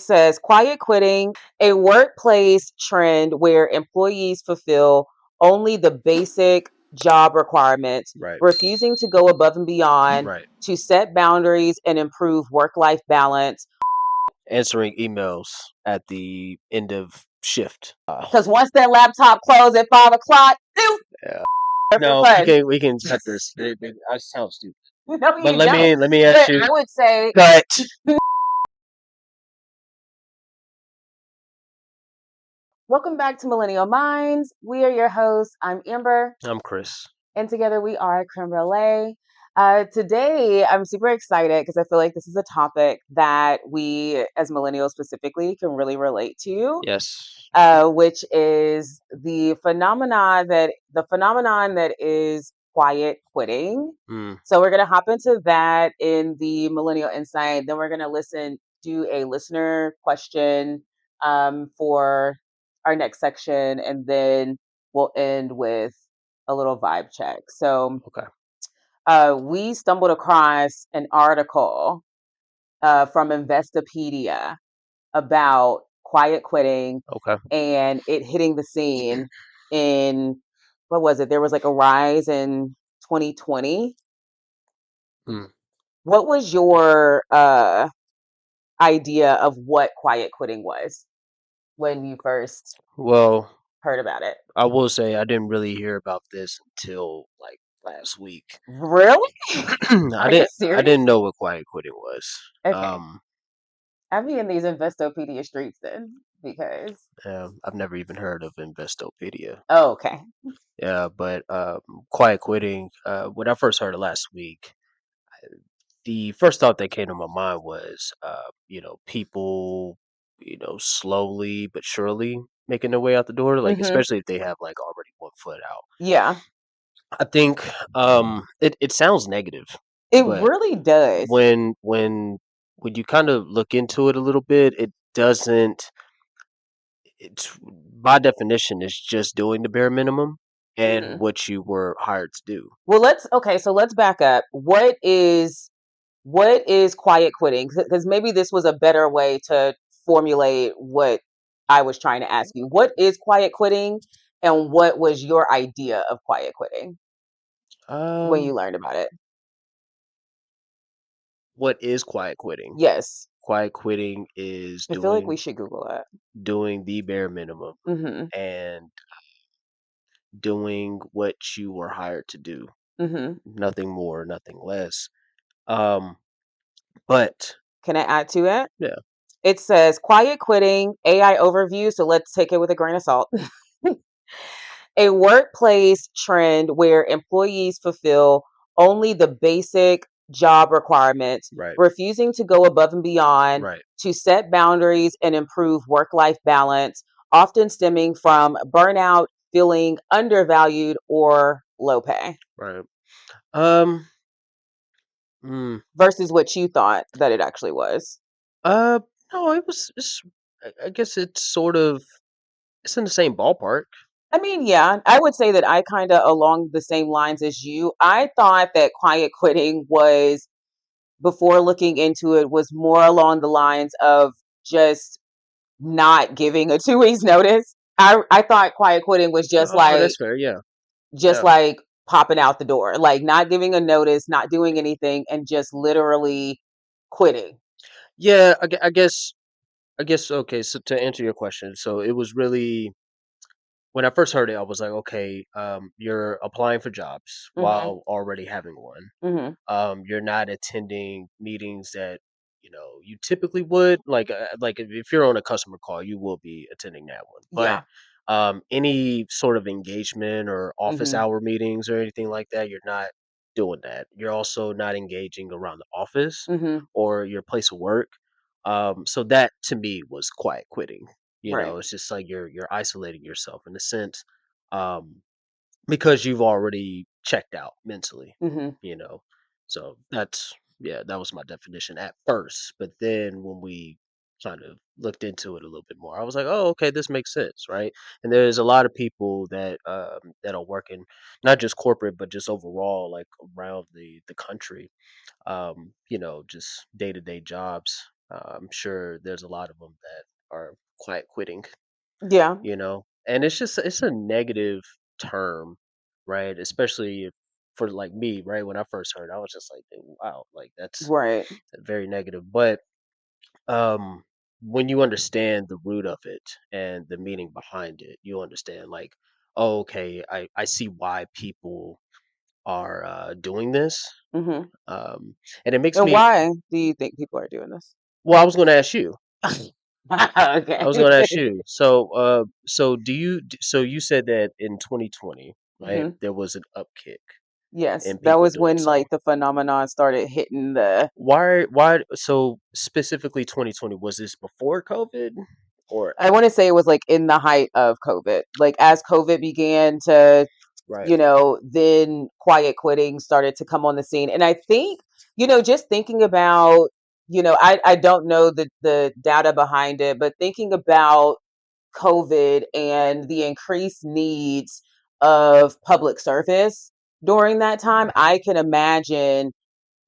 Says quiet quitting, a workplace trend where employees fulfill only the basic job requirements, Right. refusing to go above and beyond Right. to set boundaries and improve work life balance. Answering emails at the end of shift. Because once that laptop closed at 5 o'clock, Yeah. for No, we fun. can cut this. I sound stupid. No, But you don't. let me ask But you. I would say, Cut. welcome back to Millennial Minds. We are your hosts. I'm Amber. I'm Chris. And together we are creme brulee. Today, I'm super excited because I feel like this is a topic that we, as millennials specifically, can really relate to, Yes. which is the phenomenon that is quiet quitting. Mm, So we're gonna hop into that in the Millennial Insight. Then we're gonna do a listener question for our next section, and then we'll end with a little vibe check. So okay. we stumbled across an article from Investopedia about quiet quitting Okay. and it hitting the scene in, what was it? There was like a rise in 2020. Mm. What was your idea of what quiet quitting was when you first Well, heard about it? I will say I didn't really hear about this until like last week. Really? I Are you didn't I serious? didn't know what quiet quitting was. Okay. Um, I'll be in these Investopedia streets then because. I've never even heard of Investopedia. Oh, okay. Yeah, but quiet quitting. When I first heard it last week, the first thought that came to my mind was, people, slowly but surely making their way out the door. Like, Mm-hmm. especially if they have like already one foot out. Yeah, I think it sounds negative, it but really does. when you kind of look into it a little bit, it doesn't. It's by definition, it's just doing the bare minimum and Hmm. what you were hired to do. Well, let's back up. What is quiet quitting? Because maybe this was a better way to formulate what I was trying to ask you. What is quiet quitting, and what was your idea of quiet quitting when Um, you learned about it? what is quiet quitting? Yes, Quiet quitting is I feel like we should Google that. doing the bare minimum Mm-hmm. and doing what you were hired to do. Mm-hmm. Nothing more, nothing less. Um, but Can I add to it? yeah, It says quiet quitting AI overview. So let's take it with a grain of salt. A workplace trend where employees fulfill only the basic job requirements, right, refusing to go above and beyond right, to set boundaries and improve work life balance, often stemming from burnout, feeling undervalued, or low pay, right. Um, mm, versus what you thought that it actually was. uh, no, it was. I guess it's sort of. It's in the same ballpark. I mean, yeah, I would say that I kind of along the same lines as you. I thought that quiet quitting was, before looking into it, was more along the lines of just not giving a 2 weeks notice. I thought quiet quitting was Oh, that's fair. Yeah, just yeah, like popping out the door, like not giving a notice, not doing anything, and just literally quitting. yeah. I guess. I guess. Okay. So to answer your question, so it was really when I first heard it, I was like, okay, you're applying for jobs Hmm. while already having one. Hmm. You're not attending meetings that you typically would. Like if you're on a customer call, you will be attending that one. But Yeah. any sort of engagement or office Hmm. hour meetings or anything like that, you're not doing that. You're also not engaging around the office Hmm. or your place of work. So that to me was quiet quitting. Right. It's just like you're isolating yourself in a sense, um, because you've already checked out mentally. Hmm. You know, so that's yeah, that was my definition at first. But then when we kind of looked into it a little bit more, I was like, oh, okay, this makes sense, right? And there's a lot of people that are working not just corporate but just overall, like around the country, just day to day jobs. I'm sure there's a lot of them that are quiet quitting, Yeah, and it's a negative term, right? Especially for like me, right? When I first heard, I was just like, wow, like that's right. very negative. But um, when you understand the root of it and the meaning behind it, you understand like, oh, okay, I see why people are doing this. Hmm. Um, and it makes And me. why do you think people are doing this? Well, I was going to ask you. I Okay. was going to ask you. So so you said that in 2020, right, Hmm. there was an upkick Yes, in that people was doing when so. like the phenomenon started hitting the. Why so specifically 2020, was this before COVID or I want to say it was like in the height of COVID. Like as COVID began to, right? then quiet quitting started to come on the scene. And I think, just thinking about, I don't know the data behind it, but thinking about COVID and the increased needs of public service during that time, I can imagine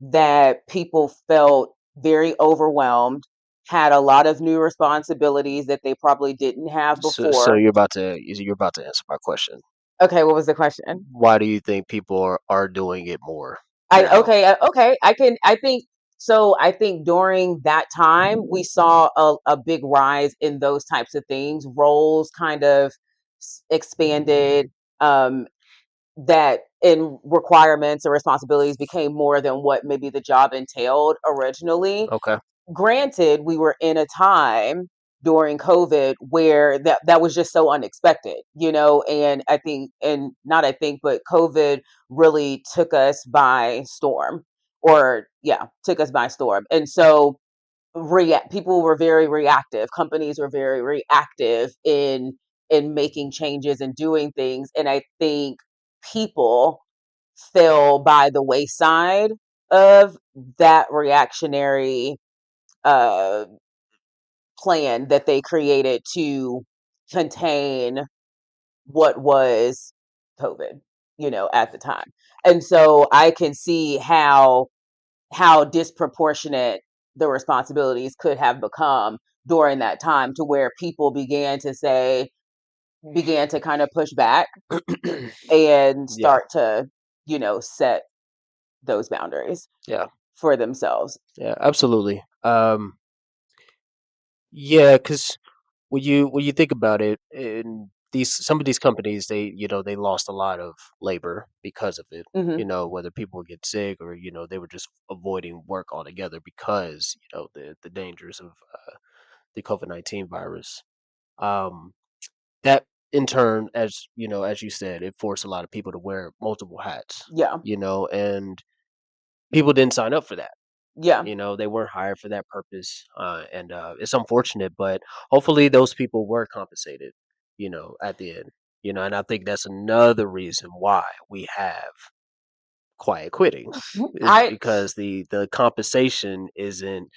that people felt very overwhelmed, had a lot of new responsibilities that they probably didn't have So before. you're about to answer my question. Okay, what was the question? Why do you think people are doing it more I now? okay, okay. I think so. I think during that time we saw a big rise in those types of things. Roles kind of expanded. That in requirements and responsibilities became more than what maybe the job entailed originally. Okay. Granted, we were in a time during COVID where that was just so unexpected, and I think, and not I think, but COVID really took us by storm, or yeah, took us by storm. And so people were very reactive. Companies were very reactive in making changes and doing things. And I think people fell by the wayside of that reactionary uh, plan that they created to contain what was COVID, at the time. And so I can see how disproportionate the responsibilities could have become during that time, to where people began to kind of push back and Yeah. start to, set those boundaries Yeah. for themselves. Yeah. Absolutely. Yeah, because when you think about it, in these some of these companies, they lost a lot of labor because of it. Hmm. Whether people would get sick or they were just avoiding work altogether because the dangers of the COVID-19 virus. Um, that in turn, as you said, it forced a lot of people to wear multiple hats. Yeah. And people didn't sign up for that. Yeah. They weren't hired for that purpose, and it's unfortunate, but hopefully those people were compensated. At the end. And I think that's another reason why we have quiet quitting is I because the compensation isn't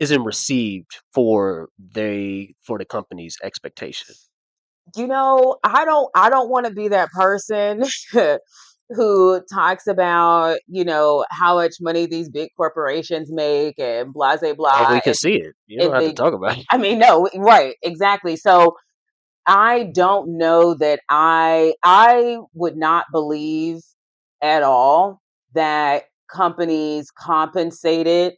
received for the company's expectation. I don't want to be that person who talks about, how much money these big corporations make and blah blah And blah, we can see it. You don't and have to they talk about it. I mean, no, right, exactly. So I don't know that I would not believe at all that companies compensated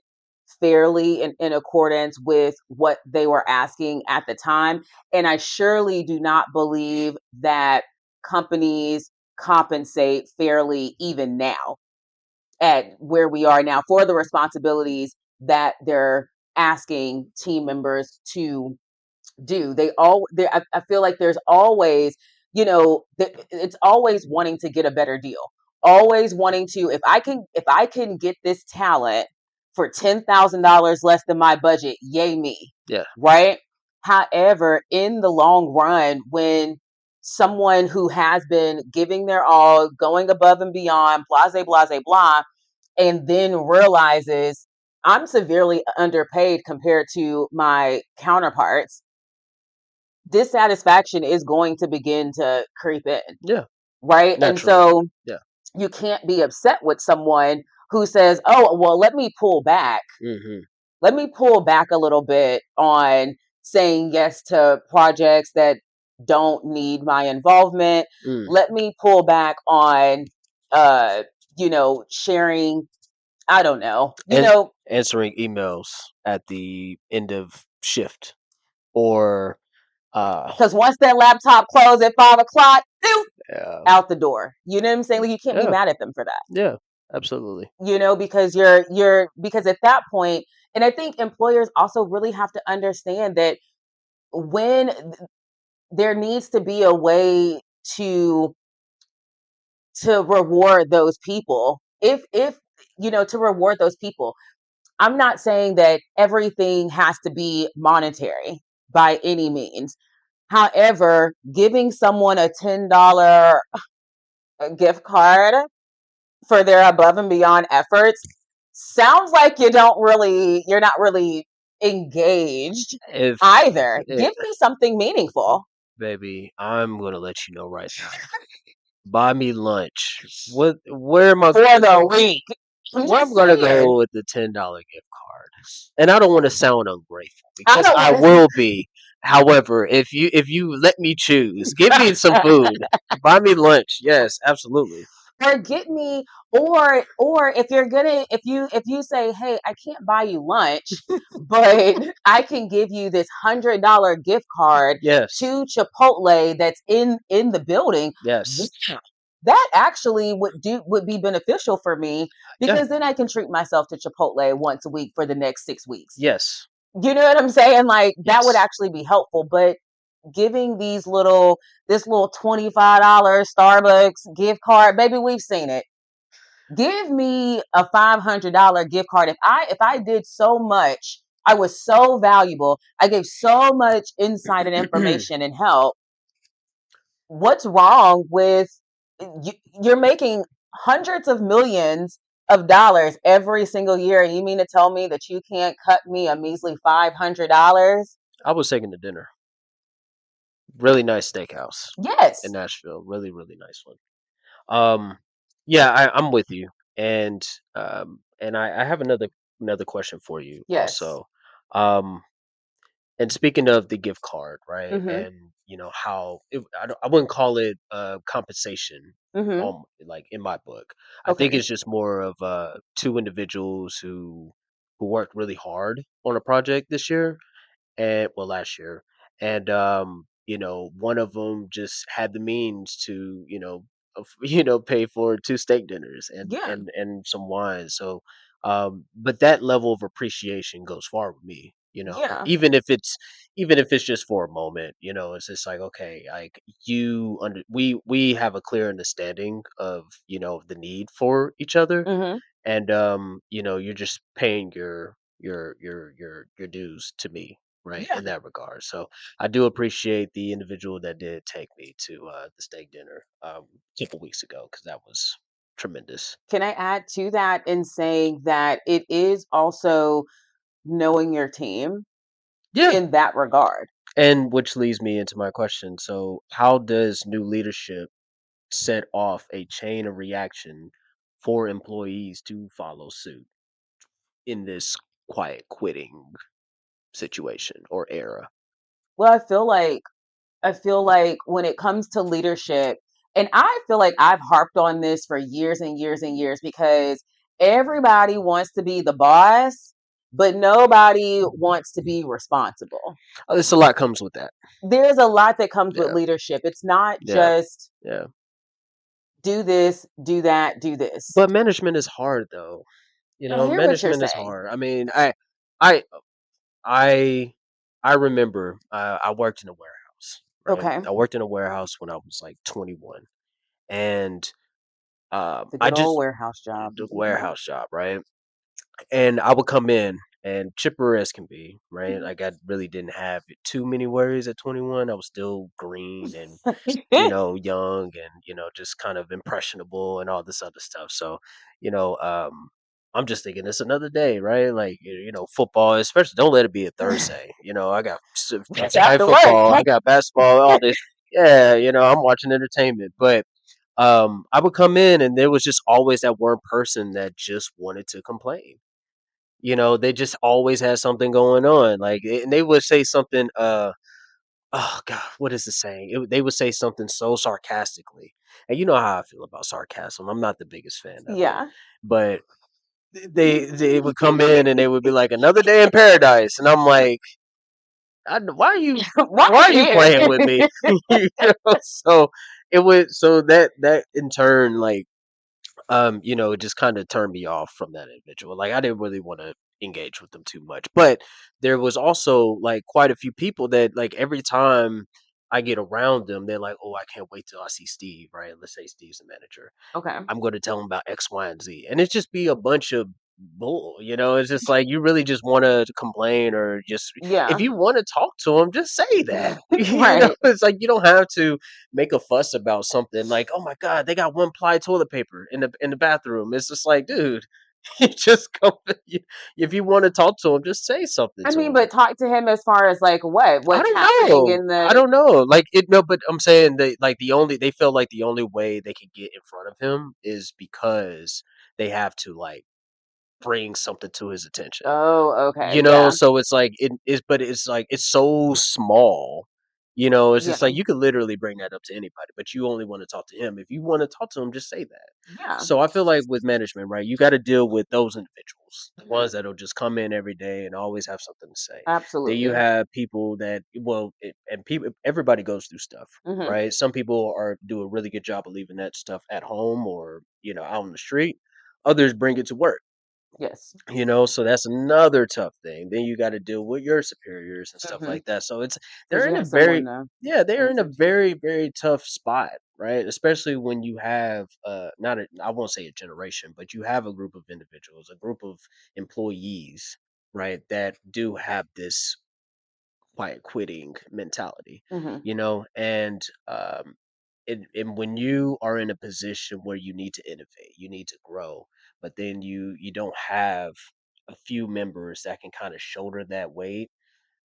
fairly in accordance with what they were asking at the time. And I surely do not believe that companies compensate fairly even now, at where we are now, for the responsibilities that they're asking team members to do. I feel like there's always, it's always wanting to get a better deal, always wanting to, if I can get this talent for $10,000 less than my budget, yay me, Yeah. right? However, in the long run, when someone who has been giving their all, going above and beyond, blase blase blah, and then realizes I'm severely underpaid compared to my counterparts, dissatisfaction is going to begin to creep in, Yeah. right? And Naturally. so Yeah. you can't be upset with someone who says, "Oh, well, let me pull back Hmm. let me pull back a little bit on saying yes to projects that don't need my involvement. Mm. Let me pull back on, uh, sharing, I don't know, And answering emails at the end of shift, or uh because once that laptop closed at 5 o'clock, yeah, out the door. You know what I'm saying? Like, you can't be yeah, mad at them for that. yeah, absolutely. Because because at that point, and I think employers also really have to understand that when there needs to be a way to reward those people, if to reward those people. I'm not saying that everything has to be monetary by any means. However, giving someone a $10 gift card for their above and beyond efforts sounds like you're not really engaged If either. eh, Give me something meaningful baby, I'm gonna let you know right now. Buy me lunch. What? Where am I for gonna the go? week. I'm Where just I'm gonna saying. go with the $10 gift card? And I don't want to sound ungrateful I because don't I want to. will be. However, if you let me choose, give me some food. Buy me lunch. Yes, absolutely. Or get me, or if you're gonna, if you say, hey, I can't buy you lunch, but I can give you this $100 gift card Yes, to Chipotle that's in the building. yes, That actually would be beneficial for me, yeah, because then I can treat myself to Chipotle once a week for the next 6 weeks. yes, You know what I'm saying? Like, that would yes. actually be helpful. But giving this little $25 Starbucks gift card, baby, we've seen it. Give me a $500 gift card. If I did so much, I was so valuable, I gave so much insight and information and help. What's wrong with you? You're making hundreds of millions of dollars every single year, and you mean to tell me that you can't cut me a measly $500? I was taking to dinner. Really nice steakhouse in Yes. Nashville. Really, really nice one. Um, yeah, I'm with you, and I have another question for you Yes. also. Um, and speaking of the gift card, right? Mhm. And how I wouldn't call it compensation, Mhm. like in my book. I think Okay. it's just more of two individuals who worked really hard on a project this year, and well, last year. And one of them just had the means to pay for two steak dinners and Yeah. some wine. So but that level of appreciation goes far with me, Yeah. even if it's just for a moment. It's just like, okay, like, we have a clear understanding of the need for each other, Mhm. and you're just paying your dues to me, right, Yeah. in that regard. So I do appreciate the individual that did take me to the steak dinner a couple weeks ago, because that was tremendous. Can I add to that in saying that it is also knowing your team Yeah, in that regard? and which leads me into my question. So how does new leadership set off a chain of reaction for employees to follow suit in this quiet quitting situation or era? Well, I feel like when it comes to leadership, and I feel like I've harped on this for years and years and years, because everybody wants to be the boss, but nobody wants to be responsible. There's a lot comes with that. There's a lot that comes with Yeah, leadership. It's not yeah, just yeah. do this, do that, do this. But management is hard though. I hear what you're Management is saying. hard. I mean, I, I, I remember I worked in a warehouse, right? Okay. I worked in a warehouse when I was like 21, and The I good old just warehouse job. took warehouse job, right? And I would come in and chipper as can be, right? Like, I really didn't have too many worries at 21. I was still green and young and just kind of impressionable and all this other stuff. So, you know, um, I'm just thinking it's another day, right? Like, football, especially don't let it be a Thursday. I got It's flag after work. football, I got basketball, all this. Yeah, I'm watching entertainment, but I would come in and there was just always that one person that just wanted to complain, They just always had something going on. And they would say something. Oh God, what is the saying? They would say something so sarcastically, and you know how I feel about sarcasm. I'm not the biggest fan of it, Yeah. but they would come in and they would be like, "Another day in paradise," and I'm like, why are you Why are why you are you here? playing with me? So that in turn, like, it just kind of turned me off from that individual. Like, I didn't really want to engage with them too much. But there was also like quite a few people that, like, every time I get around them, they're like, "Oh, I can't wait till I see Steve." Right? Let's say Steve's the manager. Okay. I'm going to tell him about X, Y, and Z, and it's just be a bunch of bull. It's just like you really just want to complain, or just if Yeah. you want to talk to him, just say that. Right. It's like you don't have to make a fuss about something like, "Oh my god, they got one ply toilet paper in the bathroom." It's just like, dude, you just go. If you want to talk to him, just say something I to mean, him. but talk to him as far as like what? I What's don't happening know. in I the don't know. Like it no, but I'm saying they felt like the only way they could get in front of him is because they have to, like, bring something to his attention. Oh, okay. Yeah. So it's like it is, but it's like it's so small. It's just Yeah. like you could literally bring that up to anybody, but you only want to talk to him. If you want to talk to him, just say that. Yeah. So I feel like with management, right, you got to deal with those individuals, the Mhm. ones that'll just come in every day and always have something to say. Then you Absolutely. have people that, well, and people, everybody goes through stuff, Hmm. right? Some people do a really good job of leaving that stuff at home or out on the street. Others bring it to work. Yes. So that's another tough thing. Then you got to deal with your superiors and stuff Hmm. like that. So Because they're you in a have someone very, to yeah, they're in a answer to. very, very tough spot, right? Especially when you have not a, I won't say a generation, but you have a group of individuals, a group of employees, right, that do have this quiet quitting mentality, Hmm. and and when you are in a position where you need to innovate, you need to grow, but then you don't have a few members that can kind of shoulder that weight.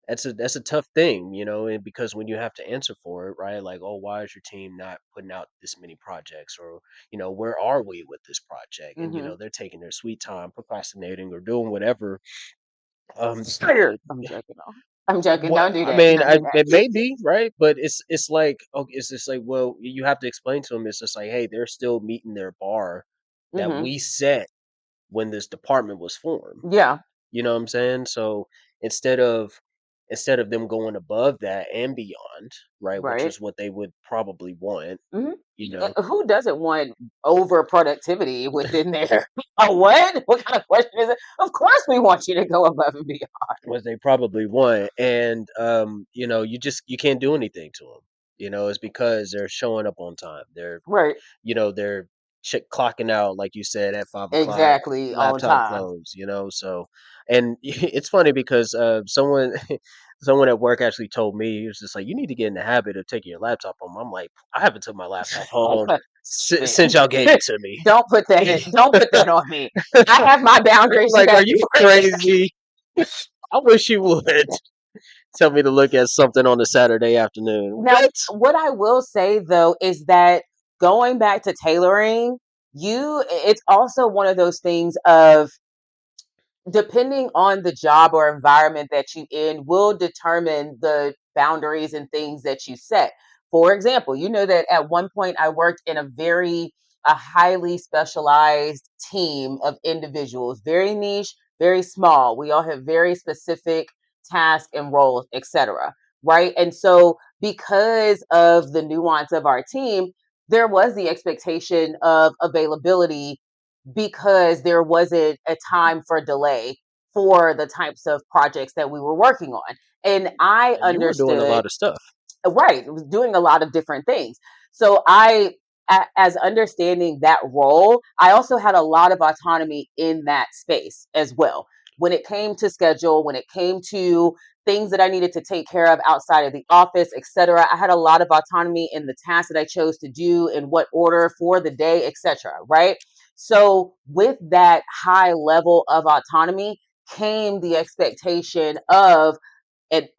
That's a tough thing, and because when you have to answer for it, right? Like, oh, why is your team not putting out this many projects, or where are we with this project? And Hmm. they're taking their sweet time, procrastinating or doing whatever. I'm joking. No. I'm joking. What Don't do I that. mean, Don't do it that. may be right, but it's like, okay, it's just like, well, you have to explain to them. It's just like, hey, they're still meeting their bar that Hmm. we set when this department was formed. Yeah. You know what I'm saying? So instead of instead of them going above that and beyond, right, which Right. is what they would probably want, Hmm. you know, Who doesn't want over productivity within there? A what? What kind of question is it? Of course, we want you to go above and beyond. what they probably want, and you can't do anything to them. It's because they're showing up on time. Right. They're clocking out, like you said, at 5 o'clock, Exactly. On laptop time. closed, so, and it's funny because someone someone at work actually told me, he was just like, you need to get in the habit of taking your laptop home. I'm like, I haven't took my laptop home since Man. y'all gave it to me. Don't put that. Don't put that on me. I have my boundaries Like, are at you work. crazy? I wish you would tell me to look at something on a Saturday afternoon. Now, What? what I will say though is that going back to tailoring, it's also one of those things of depending on the job or environment that you in will determine the boundaries and things that you set. For example, you know that at one point I worked in a highly specialized team of individuals, very niche, very small. We all have very specific tasks and roles, etc. Right? And so because of the nuance of our team, there was the expectation of availability because there wasn't a time for delay for the types of projects that we were working on. And I And you were doing a understood, lot of stuff. right, it was doing a lot of different things. So as understanding that role, I also had a lot of autonomy in that space as well. When it came to schedule, when it came to things that I needed to take care of outside of the office, etc., I had a lot of autonomy in the tasks that I chose to do, in what order for the day, etc. Right. So with that high level of autonomy came the expectation of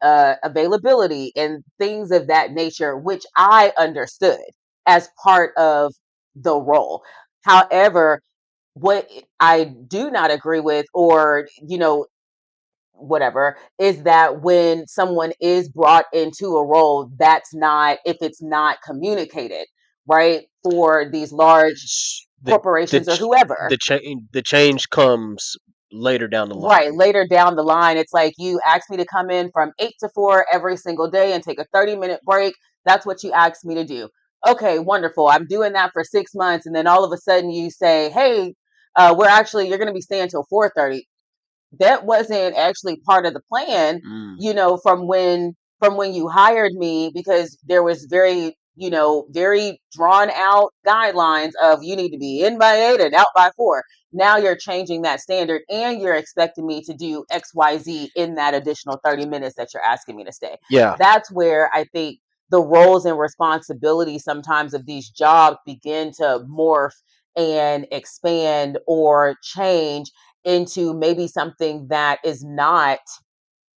availability and things of that nature, which I understood as part of the role. However, what I do not agree with, or whatever, is that when someone is brought into a role, that's not, if it's not communicated, right, for these large The the corporations or whoever. the change comes later down the Right. line. Later down the line, it's like you asked me to come in from 8 to 4 every single day and take a 30-minute break. That's what you asked me to do. Okay, wonderful. I'm doing that for 6 months. And then all of a sudden you say, hey, you're going to be staying till 4:30. That wasn't actually part of the plan, Mm. from when you hired me, because there was very drawn out guidelines of you need to be in by 8 and out by 4. Now you're changing that standard and you're expecting me to do XYZ in that additional 30 minutes that you're asking me to stay. Yeah, That's where I think the roles and responsibilities sometimes of these jobs begin to morph and expand or change into maybe something that is not,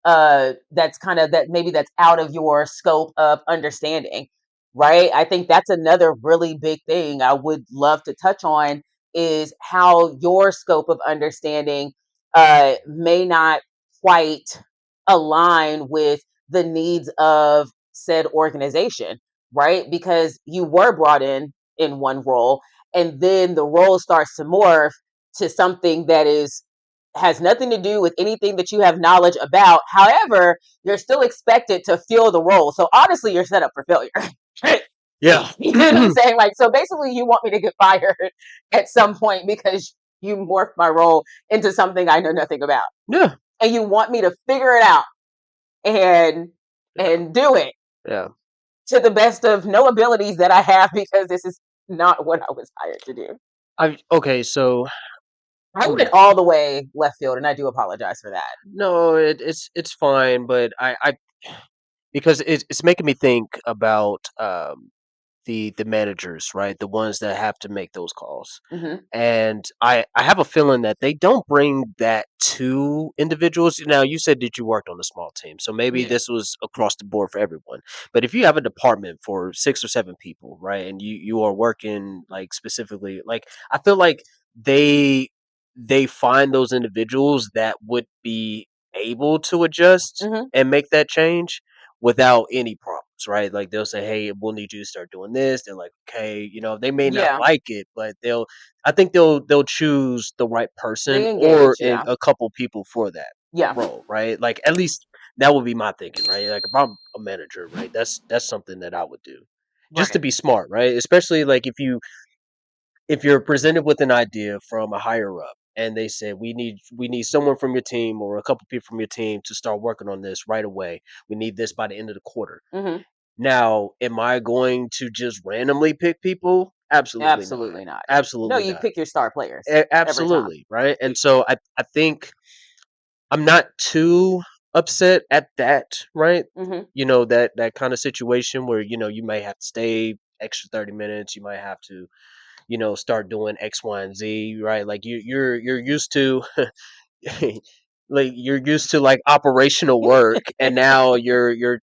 that's kind of, that maybe that's out of your scope of understanding, right? I think that's another really big thing I would love to touch on, is how your scope of understanding may not quite align with the needs of said organization, right? Because you were brought in one role, and then the role starts to morph to something that is, has nothing to do with anything that you have knowledge about. However, you're still expected to fill the role. So honestly, you're set up for failure. yeah, You know what I'm saying? Like, so basically, you want me to get fired at some point because you morphed my role into something I know nothing about, yeah, and you want me to figure it out and yeah, do it yeah. to the best of no abilities that I have, because this is not what I was hired to do. I Okay, so I hmm, went all the way left field, and I do apologize for that. no, it's fine, but I because it's making me think about the managers, right? The ones that have to make those calls. Hmm. And I have a feeling that they don't bring that to individuals. Now, you said that you worked on a small team, so maybe Yeah. this was across the board for everyone. But if you have a department for 6 or 7 people, right, and you are working like specifically, like I feel like they they find those individuals that would be able to adjust Hmm. and make that change without any problems, right? Like they'll say, "Hey, we'll need you to start doing this." They're like, "Okay," they may not Yeah. like it, but I think they'll choose the right person They or engage. Yeah. a couple people for that Yeah. role, right? Like at least that would be my thinking, right? Like if I'm a manager, right? That's something that I would do, just to Right. be smart, right? Especially like if you're presented with an idea from a higher up and they say we need someone from your team or a couple people from your team to start working on this right away. We need this by the end of the quarter. Hmm. Now, am I going to just randomly pick people? Absolutely not. Absolutely not. No, Absolutely you not. pick your star players every time. Absolutely, right? And so I think I'm not too upset at that, right? Hmm. That kind of situation where you may have to stay extra 30 minutes, you might have to start doing X, Y, and Z, right? Like you're used to like you're used to like operational work, and now you're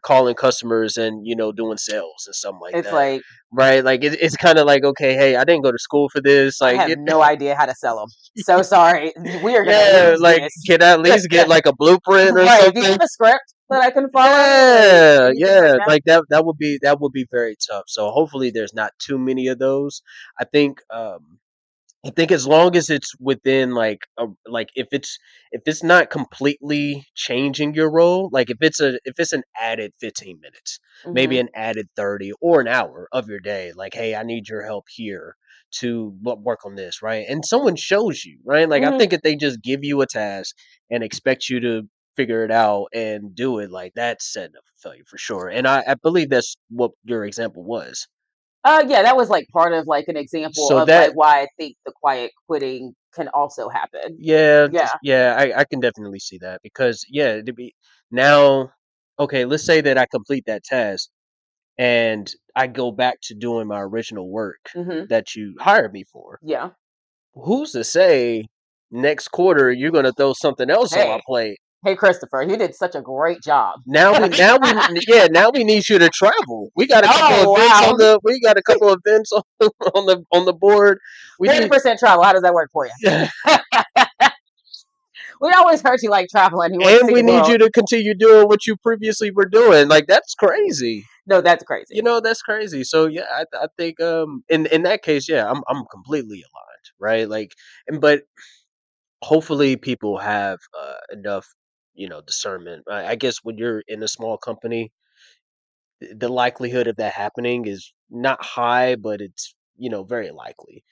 calling customers and doing sales and something like It's that, like, right? Like it's kind of like, okay, hey, I didn't go to school for this, I like have no idea how to sell them. So sorry. We are going to yeah, lose like this. can I at least get like a blueprint or Right. Do you something? have a script that I can follow or Yeah, anything like yeah, that? like that would be very tough. So hopefully there's not too many of those. I think I think as long as it's within like if it's not completely changing your role, like if it's an added 15 minutes, maybe Hmm. an added 30 or an hour of your day, like hey, I need your help here to work on this, right? And someone shows you, right? Like I Hmm. think if they just give you a task and expect you to figure it out and do it, like that's setting up for failure for sure. And I believe that's what your example was. Yeah, that was like part of like an example So of like that why I think the quiet quitting can also happen. Yeah, Yeah. yeah, I can definitely see that because yeah, to be now, okay, let's say that I complete that task and I go back to doing my original work Hmm. that you hired me for. Yeah. Who's to say next quarter you're gonna throw something else on my Hey, plate? Hey, Christopher, you did such a great job. Now we need you to travel. We got a couple Oh, events on wow. the we got a couple events on, on the board. We need 40% travel. How does that work for you? We always heard you like traveling. You want to and see we the need world. you to continue doing what you previously were doing. Like that's crazy. No, that's crazy. That's crazy. So yeah, I think in that case, yeah, I'm completely aligned, right? Like, and but hopefully people have enough discernment. I guess when you're in a small company, the likelihood of that happening is not high, but it's very likely.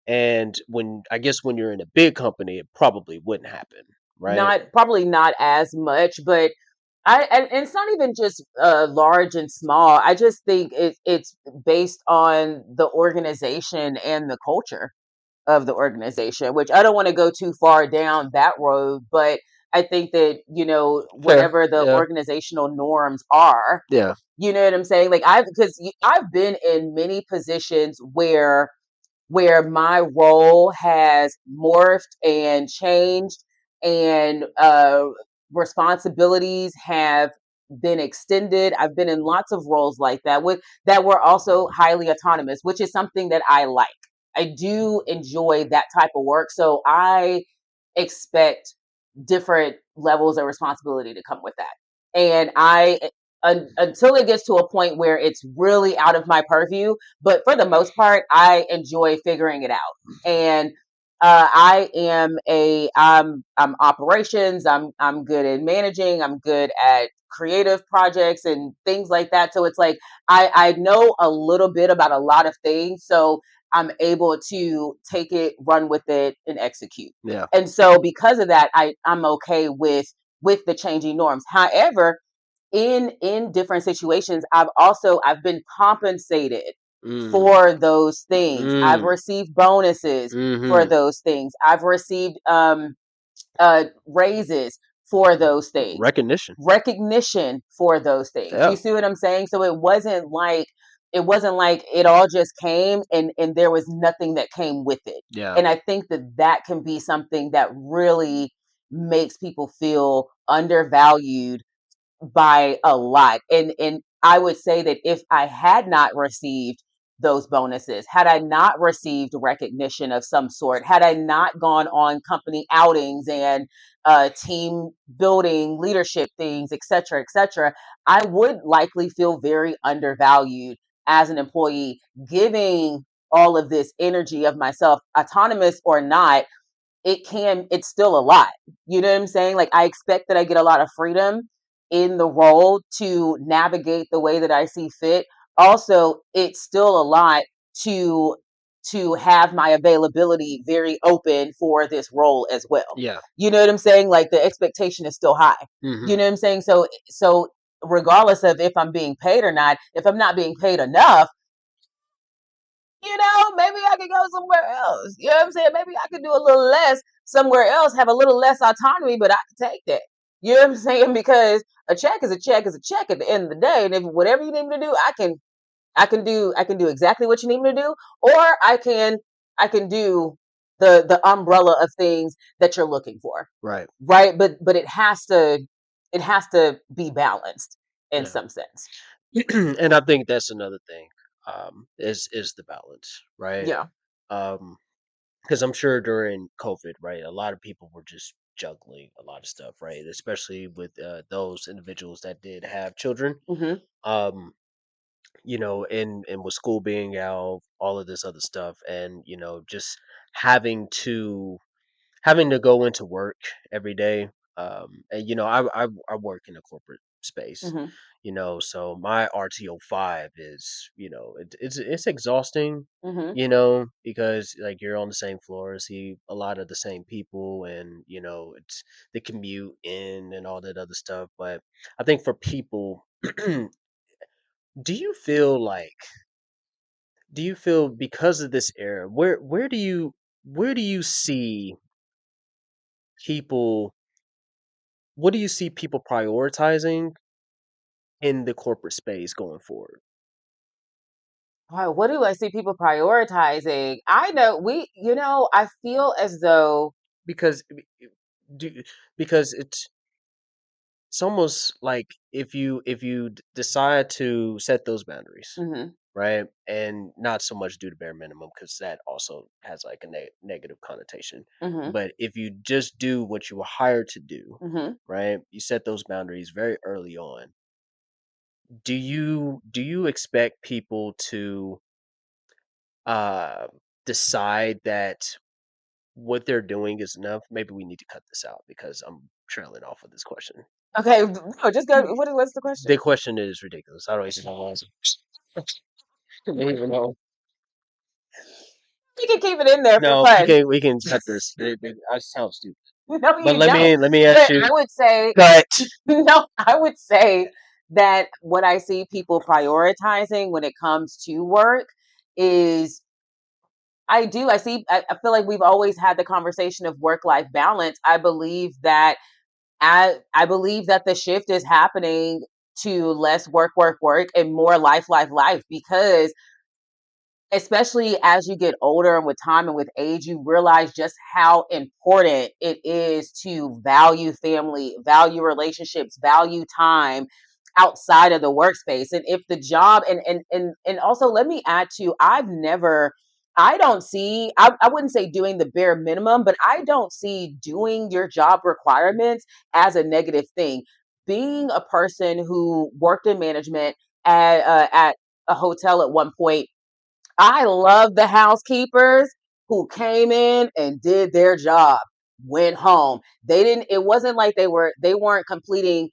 And when I guess when you're in a big company, it probably wouldn't happen, right? Not probably not as much, but and it's not even just large and small. I just think it's based on the organization and the culture of the organization, which I don't want to go too far down that road, but I think that, Fair, whatever the yeah, organizational norms are, yeah, you know what I'm saying? Like I've been in many positions where my role has morphed and changed, and responsibilities have been extended. I've been in lots of roles like that with that were also highly autonomous, which is something that I like. I do enjoy that type of work, so I expect different levels of responsibility to come with that. And until it gets to a point where it's really out of my purview, but for the most part, I enjoy figuring it out. And I'm operations. I'm good at managing. I'm good at creative projects and things like that. So it's like I know a little bit about a lot of things. So I'm able to take it, run with it, and execute. yeah. And so because of that, I'm okay with the changing norms. However, in different situations, I've been compensated Mm, for those things. I've mm, received bonuses for mm-hmm. those things. I've received raises for those things, Recognition. recognition for those things. You Yeah, see what I'm saying? So it wasn't like it all just came and there was nothing that came with it. yeah, And I think that that can be something that really makes people feel undervalued by a lot. And I would say that if I had not received those bonuses, had I not received recognition of some sort, had I not gone on company outings and team building leadership things, et cetera, I would likely feel very undervalued as an employee, giving all of this energy of myself, autonomous or not. It's still a lot. You know what I'm saying? Like I expect that I get a lot of freedom in the role to navigate the way that I see fit. Also, it's still a lot to to have my availability very open for this role as well. yeah. You know what I'm saying? Like the expectation is still high. Hmm. You know what I'm saying? So regardless of if I'm being paid or not, if I'm not being paid enough, maybe I could go somewhere else. You know what I'm saying? Maybe I could do a little less somewhere else, have a little less autonomy, but I can take that. You know what I'm saying? Because a check is a check is a check at the end of the day. And if whatever you need me to do, I can do exactly what you need me to do, or I can do the umbrella of things that you're looking for. Right. Right. But it has to be balanced in Yeah. some sense. And I think that's another thing. Is the balance, right? Yeah. Um, because I'm sure during COVID, right, a lot of people were just juggling a lot of stuff, right? Especially with those individuals that did have children. Hmm. Um, and with school being out, all of this other stuff, and just having to having to go into work every day. And I work in a corporate space, Hmm. so my RTO 5 is it's exhausting, Hmm. because like you're on the same floor, see a lot of the same people, and it's the commute in and all that other stuff. But I think for people, do you feel like because of this era, where do you see people what do you see people prioritizing in the corporate space going forward? All right, what do I see people prioritizing? I know I feel as though Because do because it's it's almost like if you decide to set those boundaries, Mhm. right, and not so much do the bare minimum because that also has like a negative connotation. Mhm. But if you just do what you were hired to do, Mhm. right, you set those boundaries very early on. Do you expect people to uh, decide that what they're doing is enough? Maybe we need to cut this out because I'm trailing off of this question. Okay, no, just go. What's the question? The question is ridiculous. I don't even know. I don't even know. You can keep it in there for No, we fun. can cut this. I sound stupid. No, But you let don't. me ask But you. I would say, Cut. no, I would say that what I see people prioritizing when it comes to work is I feel like we've always had the conversation of work life balance. I believe that the shift is happening to less work, work, work and more life, life, life because especially as you get older and with time and with age, you realize just how important it is to value family, value relationships, value time outside of the workspace. And if the job and also let me add to I don't see I wouldn't say doing the bare minimum, but I don't see doing your job requirements as a negative thing. Being a person who worked in management at a hotel at one point, I love the housekeepers who came in and did their job, went home. It wasn't like they weren't completing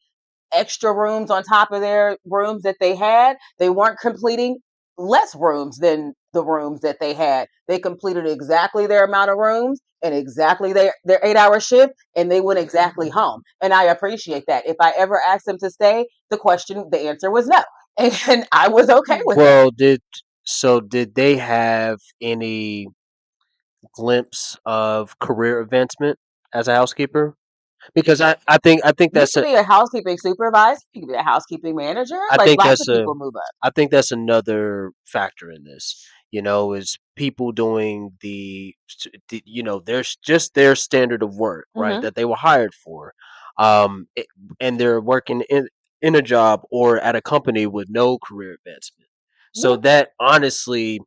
extra rooms on top of their rooms that they had. They weren't completing less rooms than the rooms that they had. They completed exactly their amount of rooms and exactly their 8 hour shift, and they went exactly home. And I appreciate that. If I ever asked them to stay, the answer was no. And I was okay with that. Well, did they have any glimpse of career advancement as a housekeeper? Because I think You that's could a be a housekeeping supervisor. You could be a housekeeping manager. I Like think lots that's of a people move up. I think that's another factor in this. Is people doing there's just their standard of work, right, Hmm. that they were hired for, um, it- and they're working in a job or at a company with no career advancement. So Yeah, that honestly,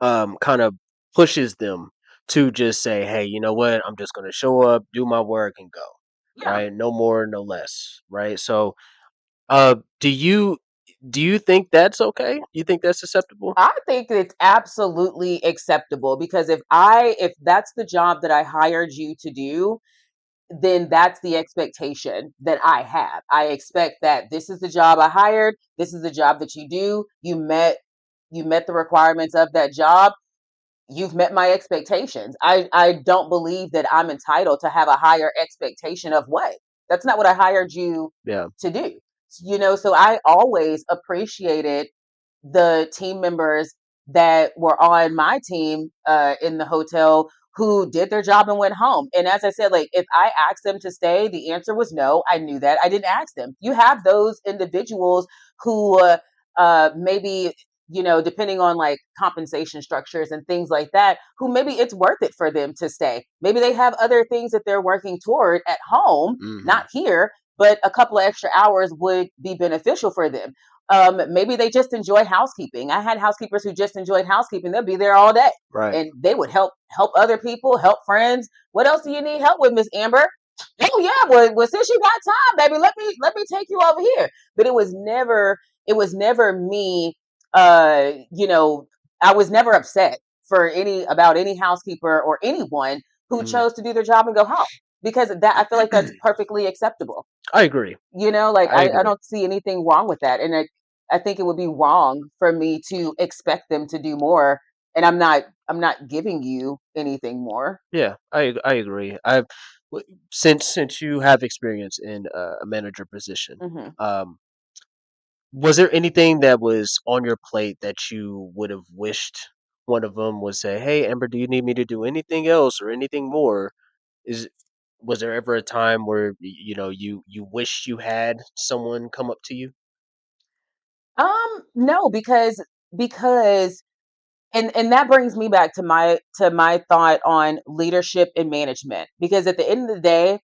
kind of pushes them to just say, "Hey, you know what? I'm just going to show up, do my work, and go." yeah. Right? No more, no less. Right? So, uh, do you do you think that's okay? You think that's acceptable? I think it's absolutely acceptable because if that's the job that I hired you to do, then that's the expectation that I have. I expect that this is the job I hired, this is the job that you do. You met the requirements of that job. You've met my expectations. I don't believe that I'm entitled to have a higher expectation of what. That's not what I hired you Yeah. to do. So I always appreciated the team members that were on my team in the hotel who did their job and went home. And as I said, like if I asked them to stay, the answer was no. I knew that. I didn't ask them. You have those individuals who maybe depending on like compensation structures and things like that, who maybe it's worth it for them to stay. Maybe they have other things that they're working toward at home, Hmm. not here, but a couple of extra hours would be beneficial for them. Maybe they just enjoy housekeeping. I had housekeepers who just enjoyed housekeeping. They'll be there all day, Right. and they would help other people, help friends. What else do you need help with, Miss Amber? Oh yeah, well since you got time, baby, let me take you over here. But it was never me. Uh, you know, I was never upset for any about any housekeeper or anyone who Mhm. chose to do their job and go home because that I feel like that's perfectly acceptable. I agree. Like I I agree. don't see anything wrong with that. And I think it would be wrong for me to expect them to do more. And I'm not giving you anything more. Yeah, I agree. Since you have experience in a manager position, Hmm. um, was there anything that was on your plate that you would have wished one of them would say, "Hey, Amber, do you need me to do anything else or anything more?" Is Was there ever a time where you wish you had someone come up to you? No, because and that brings me back to my thought on leadership and management. Because at the end of the day,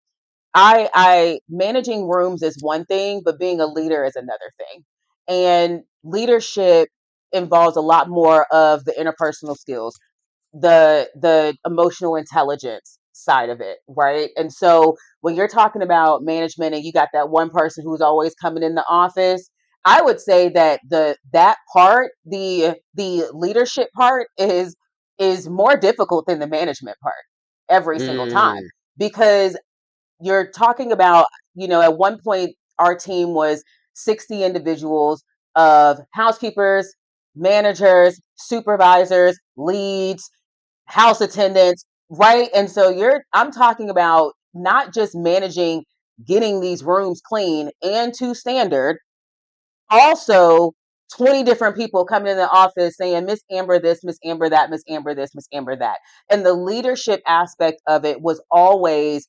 I managing rooms is one thing, but being a leader is another thing. And leadership involves a lot more of the interpersonal skills, the emotional intelligence side of it, right? And so when you're talking about management and you got that one person who's always coming in the office, I would say that that part, the leadership part is more difficult than the management part every single time, Mm, because you're talking about, at one point our team was 60 individuals of housekeepers, managers, supervisors, leads, house attendants, right? And so I'm talking about not just managing getting these rooms clean and to standard, also 20 different people coming in the office saying, Miss Amber this, Miss Amber that, Miss Amber this, Miss Amber that. And the leadership aspect of it was always,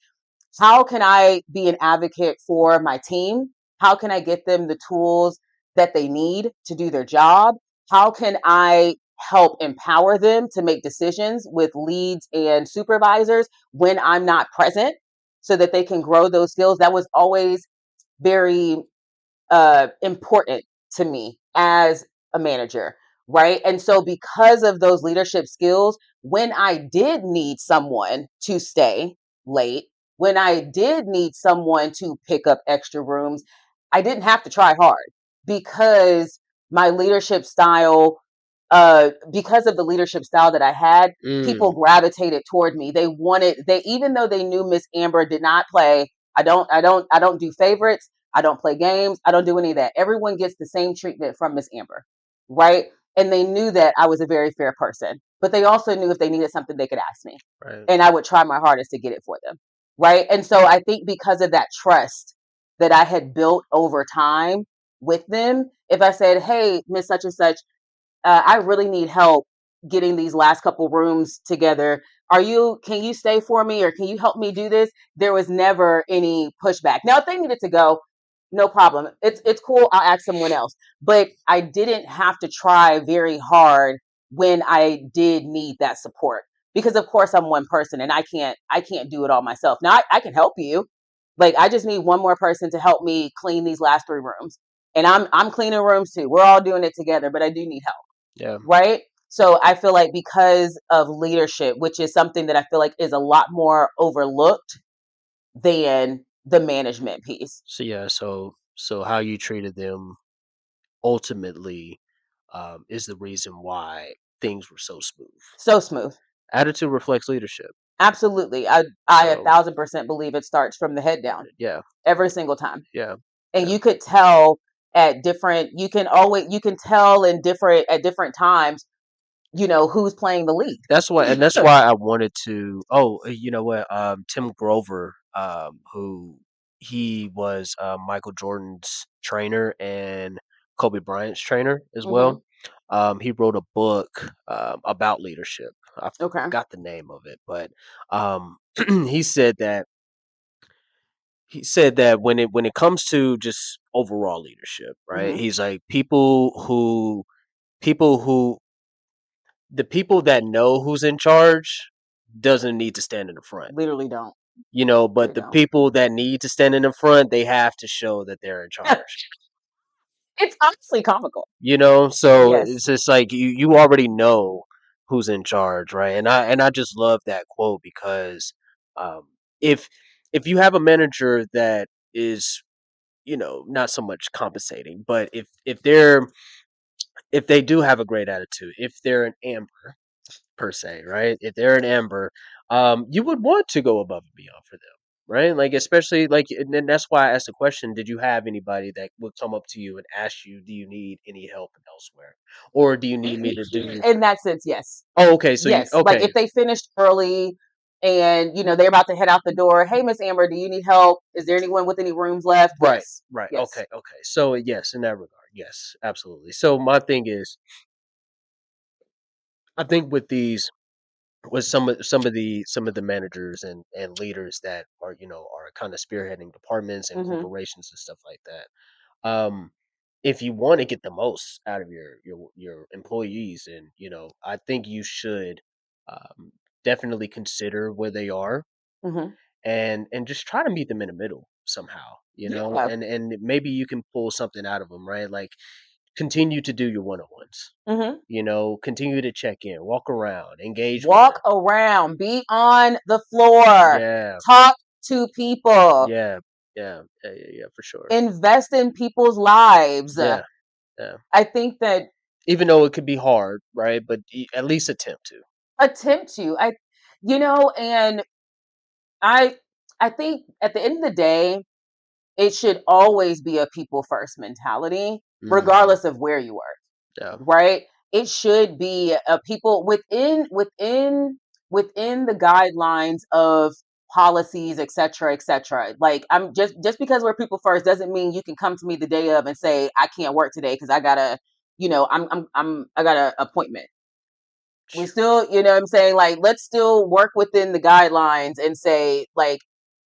how can I be an advocate for my team? How can I get them the tools that they need to do their job? How can I help empower them to make decisions with leads and supervisors when I'm not present so that they can grow those skills? That was always very important to me as a manager, right? And so, because of those leadership skills, when I did need someone to stay late, when I did need someone to pick up extra rooms, I didn't have to try hard, because my leadership style, because of the leadership style that I had, people mm, gravitated toward me. They, even though they knew Miss Amber did not play, I don't do favorites. I don't play games. I don't do any of that. Everyone gets the same treatment from Miss Amber, right? And they knew that I was a very fair person, but they also knew if they needed something, they could ask me, right. and I would try my hardest to get it for them, right? And so I think because of that trust that I had built over time with them, if I said, "Hey, Miss Such and Such, I really need help getting these last couple rooms together. Can you stay for me, or can you help me do this?" There was never any pushback. Now, if they needed to go, no problem. It's cool. I'll ask someone else. But I didn't have to try very hard when I did need that support, because of course I'm one person and I can't do it all myself. Now I can help you. Like, I just need one more person to help me clean these last three rooms. And I'm cleaning rooms too. We're all doing it together, but I do need help, Yeah. right? So I feel like because of leadership, which is something that I feel like is a lot more overlooked than the management piece. So yeah, so how you treated them ultimately is the reason why things were so smooth. So smooth. Attitude reflects leadership. Absolutely. I a So 1000% believe it starts from the head down yeah, every single time. yeah, And yeah. you could tell you can tell in different at different times, who's playing the lead. And that's why I wanted to. Oh, you know what? Tim Grover, who he was Michael Jordan's trainer and Kobe Bryant's trainer as Hmm. well. He wrote a book about leadership. I Okay. forgot the name of it, but um, he said that when it comes to just overall leadership, right? Hmm. He's like people who the people that know who's in charge doesn't need to stand in the front, Literally don't. but They the don't. people that need to stand in the front, they have to show that they're in charge. It's honestly comical. So Yes. it's just like you already know who's in charge, right? And I just love that quote because um, if if you have a manager that is not so much compensating, but if they do have a great attitude, if they're an amber per se, right? If they're an amber, you would want to go above and beyond for them, right? Like especially like, and then that's why I asked the question: did you have anybody that would come up to you and ask you, "Do you need any help elsewhere, or do you need me to do?" In that sense, yes. Oh, okay. So you Yes. Like, okay? if they finished early and, they're about to head out the door, "Hey, Miss Amber, do you need help? Is there anyone with any rooms left?" Right, Yes. right. Yes. Okay, okay. So yes, in that regard, yes, absolutely. So my thing is, I think with some of the managers and leaders that are kind of spearheading departments and Hmm. corporations and stuff like that. If you want to get the most out of your employees, and I think you should um, definitely consider where they are, Hmm. and just try to meet them in the middle somehow, Yeah. and maybe you can pull something out of them, right? Like continue to do your one-on-ones, Hmm. continue to check in, walk around, engage with Walk them. around, be on the floor, Yeah, talk to people, yeah, yeah, for sure. invest in people's lives. Yeah, yeah. I think that Even though it could be hard, right? But at least attempt to. attempt to, and I, I think at the end of the day, it should always be a people first mentality, Hmm. regardless of where you work. Yeah, Right? It should be a people within the guidelines of policies, et cetera, et cetera. Like I'm just because we're people first doesn't mean you can come to me the day of and say I can't work today because I gotta, I got an appointment. We still, what I'm saying, like let's still work within the guidelines and say like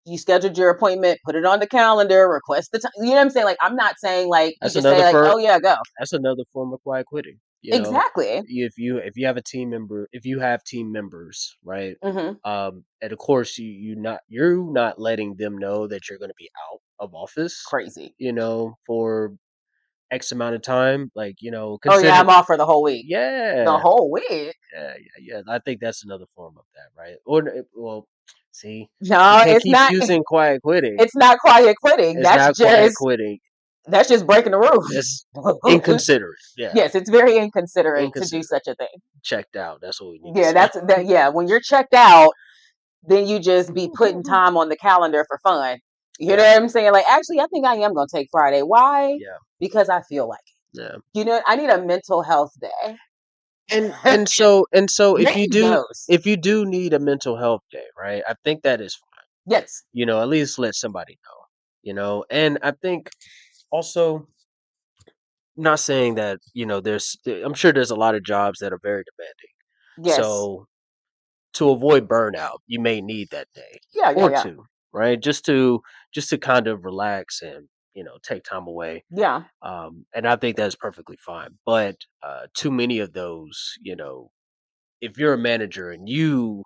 you scheduled your appointment, put it on the calendar, request the time. You know what I'm saying? Like I'm not saying like you that's just say another like, for oh yeah, go. that's another form of quiet quitting. Exactly. If you have a team member, if you have team members, right? Hmm. And of course you're not letting them know that you're going to be out of office, Crazy. for X amount of time. Like Oh yeah, consider, I'm off for the whole week. The yeah, whole week? yeah. I think that's another form of that, right? Or well, see, you No, can't it's keep not. using quiet quitting. It's not quiet quitting. It's not quiet quitting. That's just breaking the That's rules. inconsiderate. Yeah, Yes, it's very inconsiderate to do inconsiderate. such a thing. Checked out. That's what we need to Yeah, say. that's that. Yeah, when you're checked out, then you just be putting time on the calendar for fun. You know Yeah, what I'm saying? Like, actually, I think I am gonna take Friday. Why? yeah, Because I feel like yeah. it. I need a mental health day. And so if you Maybe do those. if you do need a mental health day, right? I think that is fine. Yes. At least let somebody know. And I think also, not saying that, I'm sure there's a lot of jobs that are very demanding. Yes. So to avoid burnout, you may need that day Yeah. Yeah. or Yeah. two, right? Just to kind of relax and, take time away. Yeah. And I think that's perfectly fine. But too many of those, if you're a manager and you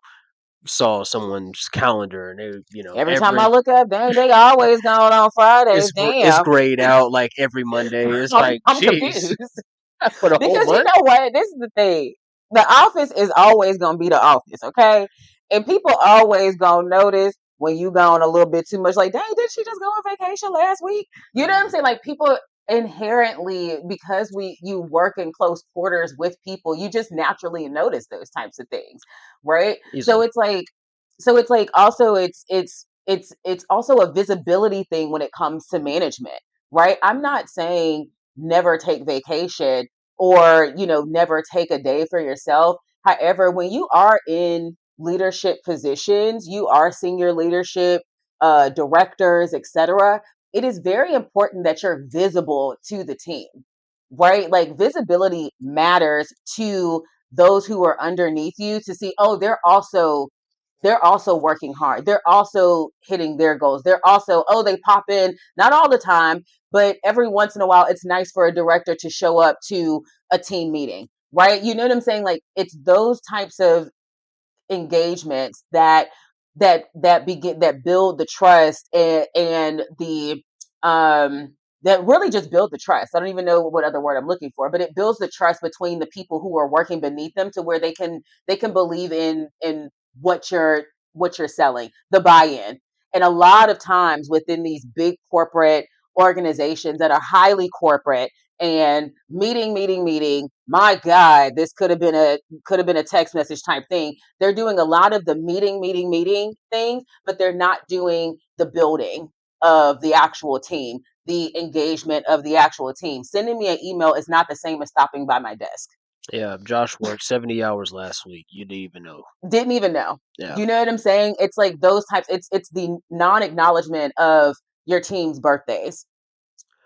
saw someone's calendar and they, Every time I every look up, dang, they always going on Fridays. it's Damn. grayed out like every Monday. It's like, I'm geez, confused. for the whole Because you month. know what? This is the thing. The office is always gonna be the office, okay? And people always gonna notice when you gone a little bit too much. Like, dang, did she just go on vacation last week? You know what I'm Mhm. saying? Like people inherently, because you work in close quarters with people, you just naturally notice those types of things, right? So Easily. it's like also it's also a visibility thing when it comes to management, right? I'm not saying never take vacation or never take a day for yourself. However, when you are in leadership positions, you are senior leadership, directors, etc., it is very important that you're visible to the team, right? Like visibility matters to those who are underneath you to see, oh, they're also working hard. They're also hitting their goals. They're also, oh, they pop in, not all the time, but every once in a while, it's nice for a director to show up to a team meeting, right? You know what I'm saying? Like it's those types of engagements that build the trust and the um that really just build the trust. I don't even know what other word I'm looking for, but it builds the trust between the people who are working beneath them to where they can believe in what you're selling, the buy-in. And a lot of times within these big corporate organizations that are highly corporate and meeting, my God, this could have been a text message type thing. They're doing a lot of the meeting things, but they're not doing the building of the actual team, the engagement of the actual team. Sending me an email is not the same as stopping by my desk. Yeah, Josh worked 70 hours last week. You didn't even know. Didn't even know. Yeah. You know what I'm saying? It's like those types. It's the non-acknowledgement of your team's birthdays.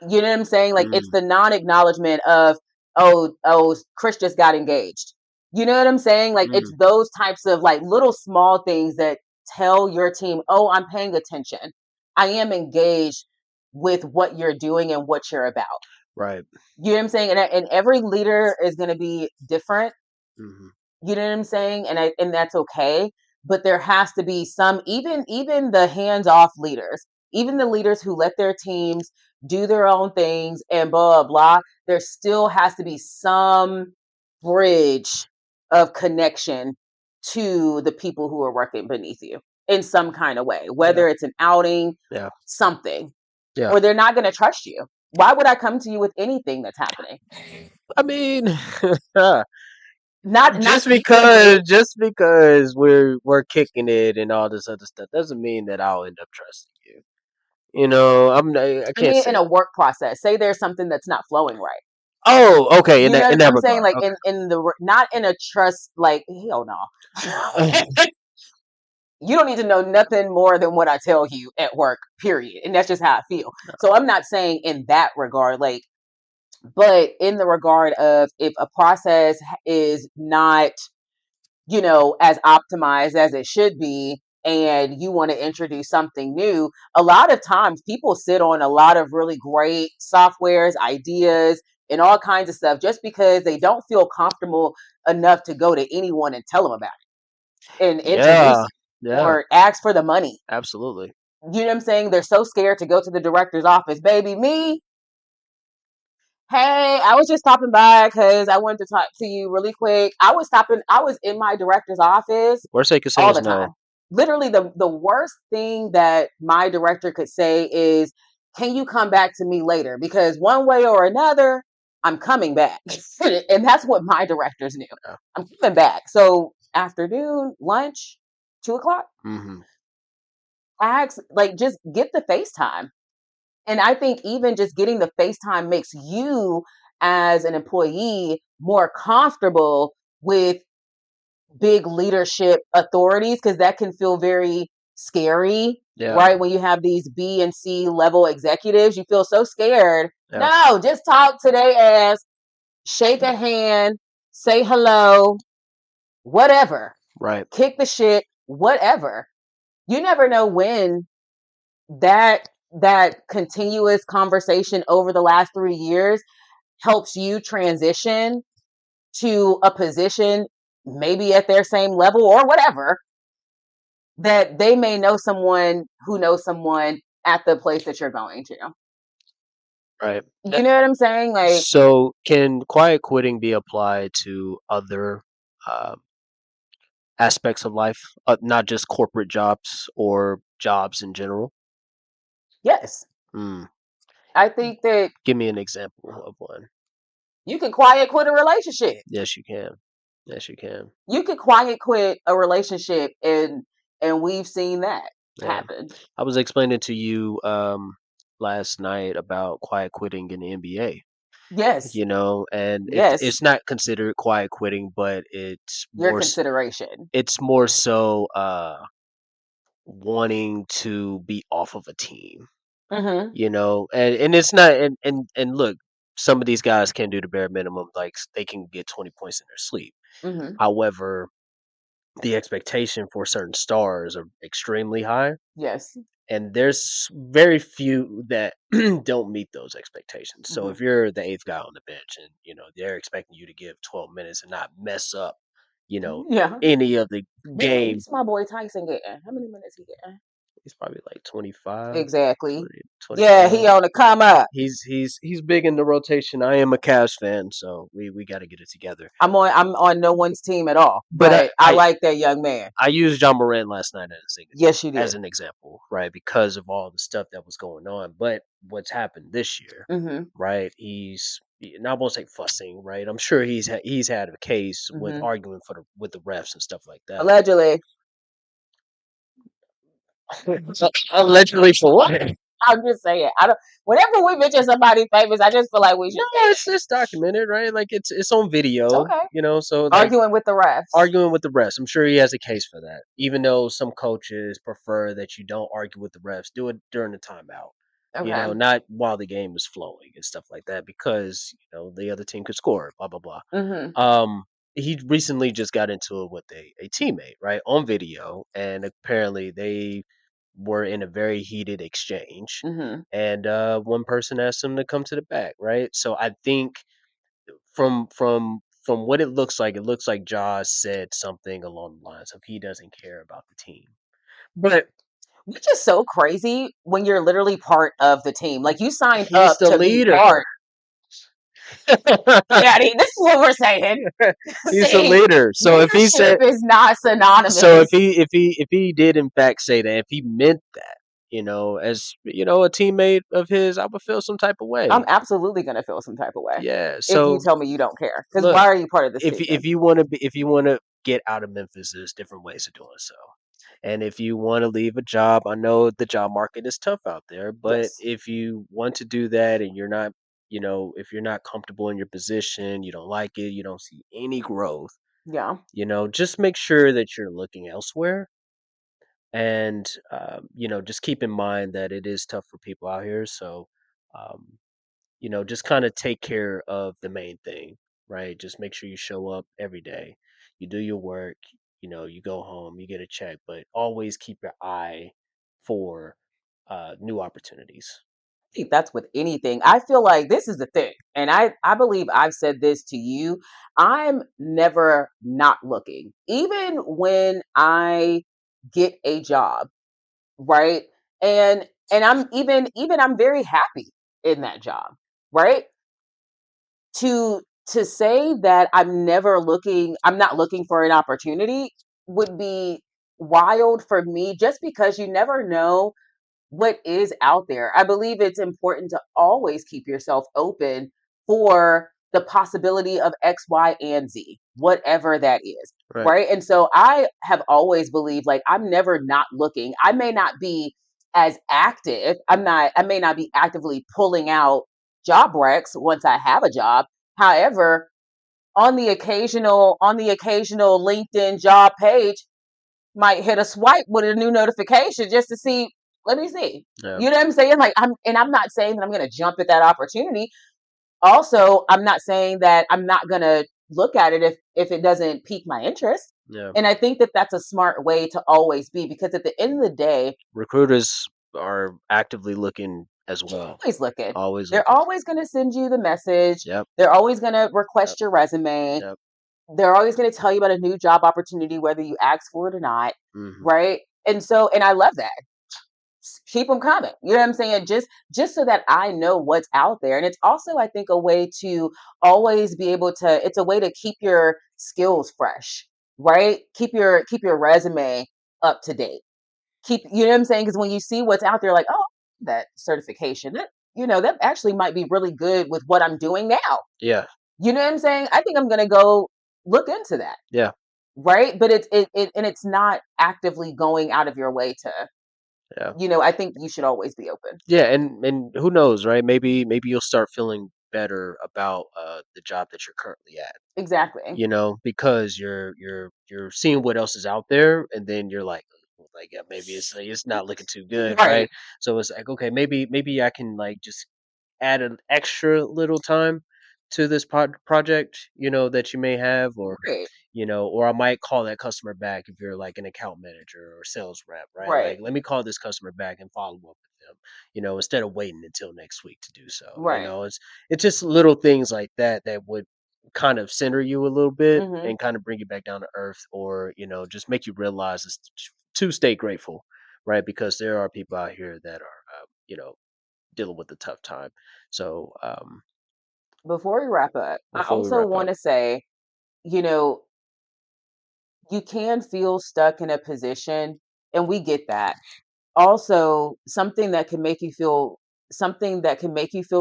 You know what I'm saying? Like it's Mm, the non-acknowledgement of, oh, Chris just got engaged. You know what I'm saying? Like it's mm, those types of like little small things that tell your team, oh, I'm paying attention. I am engaged with what you're doing and what you're about. right. You know what I'm saying? And every leader is going to be different. Hmm. You know what I'm saying? And that's okay. but there has to be some, even the hands off leaders, even the leaders who let their teams do their own things and blah blah blah, there still has to be some bridge of connection to the people who are working beneath you in some kind of way, Yeah. whether it's an outing, Yeah. something, Yeah. or they're not going to trust you. Why would I come to you with anything that's happening? I mean, Not speaking it. just because we're kicking it and all this other stuff doesn't mean that I'll end up trusting you. I I can't mean, say in a that. work process, say there's something that's not flowing right. Oh, okay. You know In what that I'm saying? regard, Like okay. in the not in a trust. Like hell no. You don't need to know nothing more than what I tell you at work. Period. And that's just how I feel. So I'm not saying in that regard, like, but in the regard of if a process is not, as optimized as it should be, and you want to introduce something new, a lot of times people sit on a lot of really great softwares, ideas, and all kinds of stuff just because they don't feel comfortable enough to go to anyone and tell them about it and introduce Yeah. it Yeah. or ask for the money. Absolutely. You know what I'm saying? They're so scared to go to the director's office. Baby, me, hey, I was just stopping by because I wanted to talk to you really quick. I was in my director's office Worst they could say all is the time. no. Literally, the worst thing that my director could say is, can you come back to me later? Because one way or another, I'm coming back. And that's what my directors knew. Yeah. I'm coming back. So, afternoon, lunch, 2 o'clock, Hmm. ask, like, just get the FaceTime. And I think even just getting the FaceTime makes you as an employee more comfortable with big leadership authorities because that can feel very scary, Yeah. right? When you have these B and C level executives, you feel so scared. Yeah. No, just talk to their ass, shake a hand, say hello, whatever, Right. kick the shit, whatever. You never know when that continuous conversation over the last 3 years helps you transition to a position maybe at their same level or whatever, that they may know someone who knows someone at the place that you're going to. Right. You know what I'm saying? Like, So, can quiet quitting be applied to other uh, aspects of life, not just corporate jobs or jobs in general? yes, Mm. I think that Give me an example of one. you can quiet quit a relationship. Yes, you can. Yes, you can. You could quiet quit a relationship, and we've seen that Yeah. happen. I was explaining to you last night about quiet quitting in the NBA. Yes, And yes, it's not considered quiet quitting, but your consideration. it's more so wanting to be off of a team. Mm-hmm. And it's not and look, some of these guys can do the bare minimum, like they can get 20 points in their sleep. Mm-hmm. However, the expectation for certain stars are extremely high, Yes. and there's very few that don't meet those expectations. So Mm-hmm. if you're the eighth guy on the bench and they're expecting you to give 12 minutes and not mess up, you know, Yeah. any of the game, What's my boy Tyson getting? How many minutes he getting? he's probably like 25, Exactly. 20, Yeah, 25. he on the come up. He's big in the rotation. I am a Cavs fan, so we got to get it together. I'm on no one's team at all, But but I like that young man. I used John Morant last night Yes, you as did. an example, right? Because of all the stuff that was going on. But what's happened this year, Mm-hmm. right? And I won't say fussing, right? I'm sure he's had a case with Mm-hmm. arguing with the refs and stuff like that. Allegedly. Allegedly for what? I'm just saying. I don't. Whenever we mention somebody famous, I just feel like we No, should say it's documented, right? Like it's on it. video, Okay. so like Arguing with the refs. arguing with the refs. I'm sure he has a case for that. Even though some coaches prefer that you don't argue with the refs, do it during the timeout. Okay. Not while the game is flowing and stuff like that, because the other team could score. Blah blah blah. Mm-hmm. Um, he recently just got into it with a teammate, right, on video, and apparently they were in a very heated exchange, Mm-hmm. and one person asked him to come to the back, right? So I think from from what it looks like Josh said something along the lines of he doesn't care about the team. But Which is so crazy when you're literally part of the team. Like you signed he's up the to be leader. part. Daddy, this is what we're saying. He's the See, leader. So if he leadership said is not so synonymous. if he did in fact say that, if he meant that, as a teammate of his, I would feel some type of I'm way. absolutely going to feel some type of way Yeah. if you So tell me you don't care. Because look, why are you part of this if team then? if you want to if you want to get out of Memphis, there's different ways of doing so. And if you want to leave a job, I know the job market is tough out there, but Yes. if you want to do that and you're not, if you're not comfortable in your position, you don't like it, you don't see any growth, Yeah. just make sure that you're looking elsewhere. And just keep in mind that it is tough for people out here. So um, just kind of take care of the main thing, right? Just make sure you show up every day, you do your work, you go home, you get a check, but always keep your eye for new opportunities. Think that's with anything. I feel like this is the thing. And I believe I've said this to you. I'm never not looking. Even when I get a job, right? And I'm even I'm very happy in that job, right? To say that I'm not looking for an opportunity would be wild for me just because you never know what is out there. I believe it's important to always keep yourself open for the possibility of X, Y, and Z, whatever that is. Right. Right. And so I have always believed like I'm never not looking. I may not be as active. I may not be actively pulling out job recs once I have a job. However, on the occasional LinkedIn job page, might hit a swipe with a new notification just to see, let me see. Yeah. You know what I'm saying? I'm not saying that I'm going to jump at that opportunity. Also, I'm not saying that I'm not going to look at it if it doesn't pique my interest. Yeah. And I think that that's a smart way to always be because at the end of the day, Recruiters are actively looking as well. always looking. Always They're looking. always going to send you the message. Yep. They're always going to Yep. request your resume. Yep. They're always going to tell you about a new job opportunity whether you ask for it or not, Hmm. right? And I love that. Keep them coming. You know what I'm saying? Just so that I know what's out there. And it's also, I think, a way to always be able to. It's a way to keep your skills fresh, right? Keep your resume up to date. You know what I'm saying? Because when you see what's out there, like, oh, that certification, that actually might be really good with what I'm doing now. Yeah. You know what I'm saying? I think I'm gonna go look into that, Yeah. right? But it's not actively going out of your way to, Yeah. I think you should always be open. Yeah, and who knows, right? Maybe you'll start feeling better about the job that you're currently at. Exactly. Because you're seeing what else is out there, and then you're like, yeah, maybe it's not looking too good, right? Right. So it's like, okay, maybe I can like just add an extra little time to this project, that you may have, Right. or I might call that customer back if you're like an account manager or sales rep, right? Right. Like, let me call this customer back and follow up with them, instead of waiting until next week to do so. Right. It's just little things like that that would kind of center you a little bit Hmm. and kind of bring you back down to earth, or just make you realize it's to stay grateful, right? Because there are people out here that are, dealing with a tough time. So, Before we wrap up, I before we also wrap want up, to say, you know, you can feel stuck in a position, and we get that. Also, something that can make you feel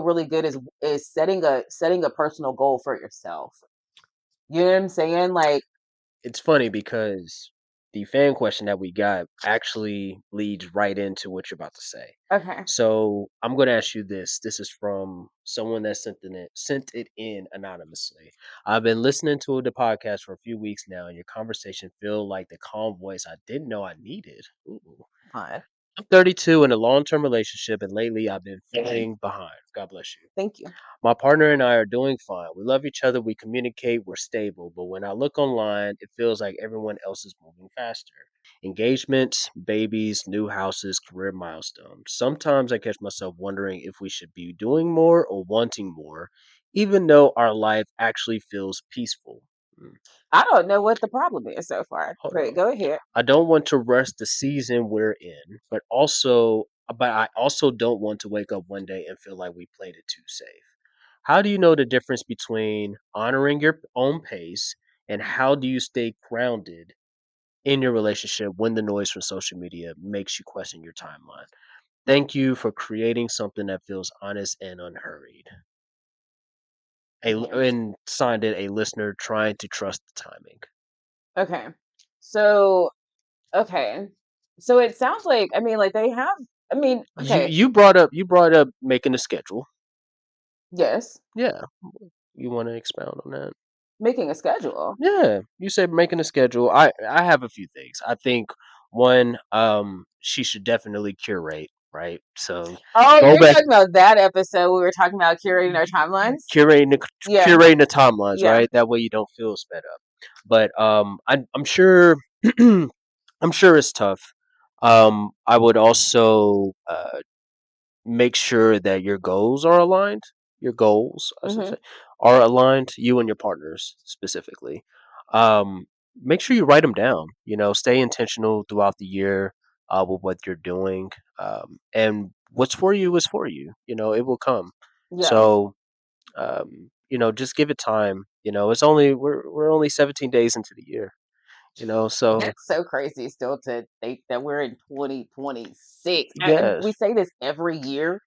really good is setting a personal goal for yourself. You know what I'm saying? Like, it's funny because the fan question that we got actually leads right into what you're about to say. okay, So I'm going to ask you this. This is from someone that sent it in anonymously. I've been listening to the podcast for a few weeks now, and your conversation feel like the calm voice I didn't know I needed. Ooh. fine. I'm 32 in a long-term relationship, and lately I've been feeling behind. God bless you. Thank you. My partner and I are doing fine. We love each other, we communicate, we're stable. But when I look online, it feels like everyone else is moving faster. Engagements, babies, new houses, career milestones. Sometimes I catch myself wondering if we should be doing more or wanting more, even though our life actually feels peaceful. Mm, I don't know what the problem is so far. hold But on. go ahead. I don't want to rush the season we're in, but I also don't want to wake up one day and feel like we played it too safe. How do you know the difference between honoring your own pace and how do you stay grounded in your relationship when the noise from social media makes you question your timeline? Thank you for creating something that feels honest and unhurried. Okay. And signed it a listener trying to trust the timing. Okay. So, okay. So it sounds like, I mean, like they have, I mean, You okay. you brought up making a schedule. Yes. Yeah, you want to expound on that? Making a schedule. Yeah, you said making a schedule. I have a few things. I think one, she should definitely curate, right? So Oh, go you're back talking about that episode we were talking about curating our timelines? curating the Yeah. curating the timelines, Yeah. right? That way you don't feel sped up. But I'm sure I'm sure it's tough. I would also make sure that your goals are aligned. Your goals, I should Mm-hmm. say, are aligned. You and your partners specifically. Um, Make sure you write them down. You know, stay intentional throughout the year with what you're doing. And what's for you is for you. You know, it will come. Yeah. So just give it time. You know, we're only 17 days into the year. You know, And so that's so crazy still to think that we're in 2026. And yes, we say this every year,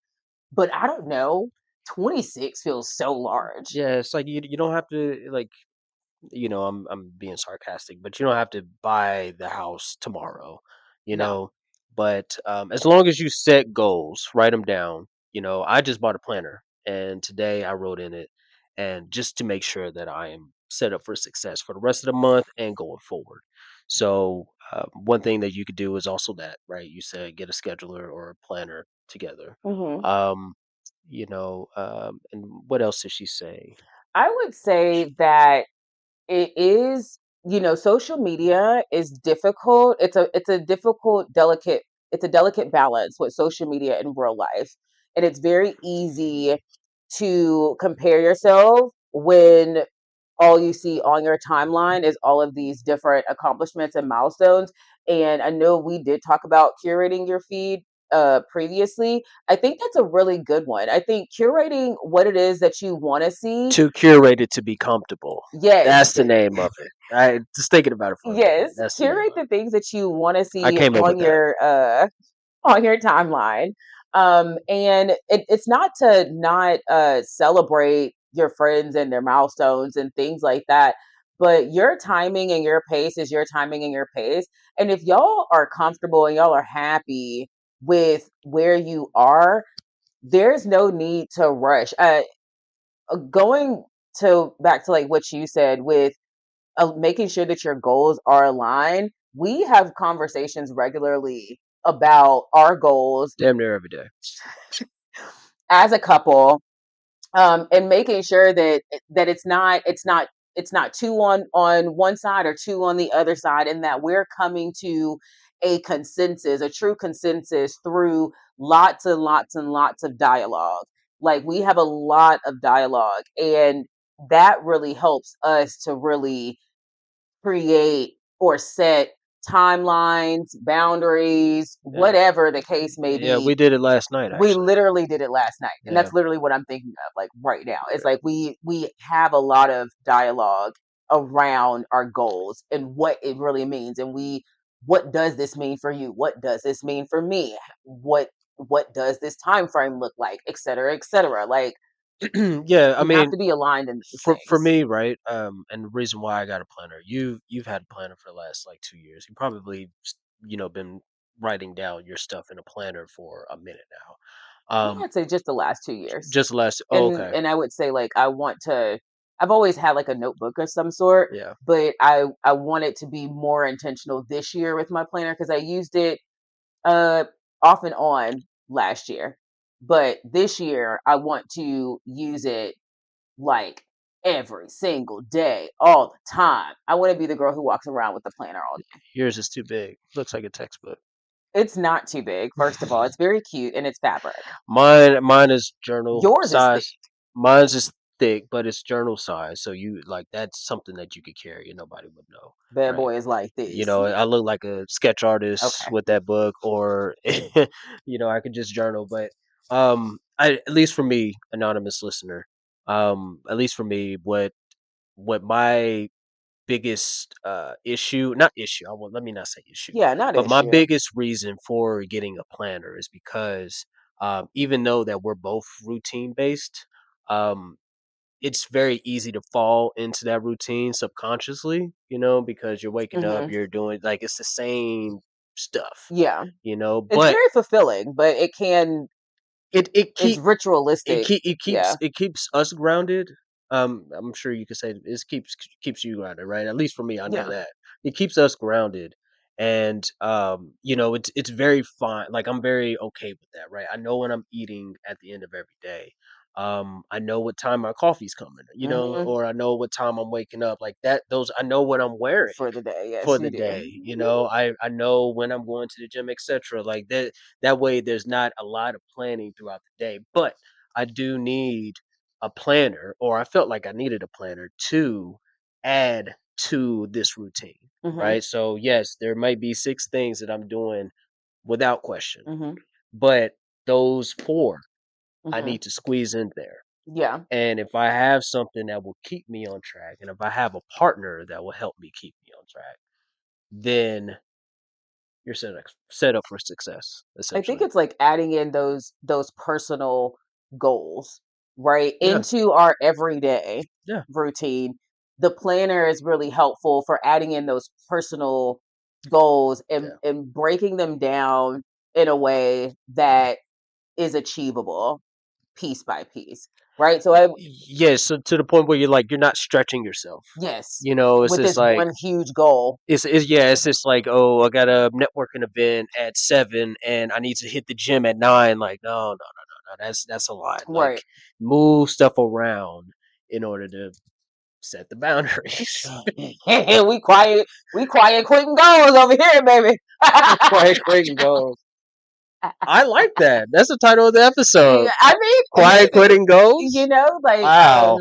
but I don't know. 26 feels so large. yeah, it's like you don't have to like I'm being sarcastic, but you don't have to buy the house tomorrow, you No. know. But as long as you set goals, write them down. You know, I just bought a planner, and today I wrote in it, and just to make sure that I am set up for success for the rest of the month and going forward. So one thing that you could do is also that, right? You said get a scheduler or a planner together. Hmm. Um, and what else did she say? I would say that it is, social media is difficult. It's a difficult, delicate, it's a delicate balance with social media in real life. And it's very easy to compare yourself when all you see on your timeline is all of these different accomplishments and milestones. And I know we did talk about curating your feed previously. I think that's a really good one. I think curating what it is that you want to see. To curate it to be comfortable. Yes. That's the name of it. I just thinking about it for a minute. Yes, That's the name curate of the it. things that you want to I see came up with that. on your timeline. And it's not to not celebrate your friends and their milestones and things like that, but your timing and your pace is your timing and your pace. And if y'all are comfortable and y'all are happy with where you are, there's no need to rush. Going to back to like what you said with making sure that your goals are aligned. We have conversations regularly about our goals Damn near every day. as a couple, and making sure that it's not two on one side or two on the other side, and that we're coming to a true consensus through lots and lots and lots of dialogue. Like we have a lot of dialogue, and that really helps us to really create or set timelines, boundaries, Yeah. whatever the case may Yeah, be. we did it last night We actually. literally did it last night, and Yeah. that's literally what I'm thinking of like right now. It's Yeah. like we have a lot of dialogue around our goals and what it really means, and what does this mean for you? What does this mean for me? What does this time frame look like, et cetera, et cetera. Like Yeah, I we have mean, to be aligned in these for things. me, right? And the reason why I got a planner, you've had a planner for the last like 2 years. You probably been writing down your stuff in a planner for a minute now. I'd say just the last 2 years. Just the last. Oh, and okay. and I would say like I've always had like a notebook of some sort, Yeah. but I want it to be more intentional this year with my planner because I used it uh off and on last year. But this year I want to use it like every single day, all the time. I want to be the girl who walks around with the planner all day. Yours is too big. Looks like a textbook. It's not too big, first of all. It's very cute and it's fabric. Mine is journal Yours is thick. size. Mine's is thick, but it's journal size. So you like that's something that you could carry and nobody would know, Bad right? boy is like You this. know, Yeah. I look like a sketch artist Okay. with that book, or I could just journal. But at least for me, anonymous listener, at least for me, what my biggest issue, not issue, let me not say issue, Yeah, not but my issue. biggest reason for getting a planner is because even though that we're both routine based, um, it's very easy to fall into that routine subconsciously, because you're waking up, Hmm. you're doing like it's the same stuff, Yeah. It's but very fulfilling, but it it it's keep ritualistic. Yeah. it keeps us grounded. I'm sure you could say it keeps you grounded, right? At least for me, I know Yeah. that it keeps us grounded, and it's very fine. Like I'm very okay with that, right? I know when I'm eating at the end of every day. I know what time my coffee's coming, Hmm. or I know what time I'm waking up. Like that, those I know what I'm wearing For the day. for Yes, the you do. day. I know when I'm going to the gym, etc. Like that. That way, there's not a lot of planning throughout the day. But I do need a planner, or I felt like I needed a planner to add to this routine. Hmm. Right. So yes, there might be 6 things that I'm doing without question, Hmm. but those 4 I Hmm. need to squeeze in there. Yeah. And if I have something that will keep me on track, and if I have a partner that will help me keep me on track, then you're set up for success, I think essentially. it's like adding in those personal goals, right, Yeah, into our everyday yeah, routine. The planner is really helpful for adding in those personal goals and yeah. breaking them down in a way that is achievable piece by piece, right? So I Yes, so to the point where you're not stretching yourself. yes, It's with just this like one huge goal. it's just like, oh, I got a networking event at 7 and I need to hit the gym at 9. Like, no. That's a lot. Like Right. move stuff around in order to set the boundaries. We quiet quitting goals over here, baby. Quiet quitting goals. I like that. That's the title of the episode. Yeah, I mean, Quiet maybe, quitting goals. like, Wow.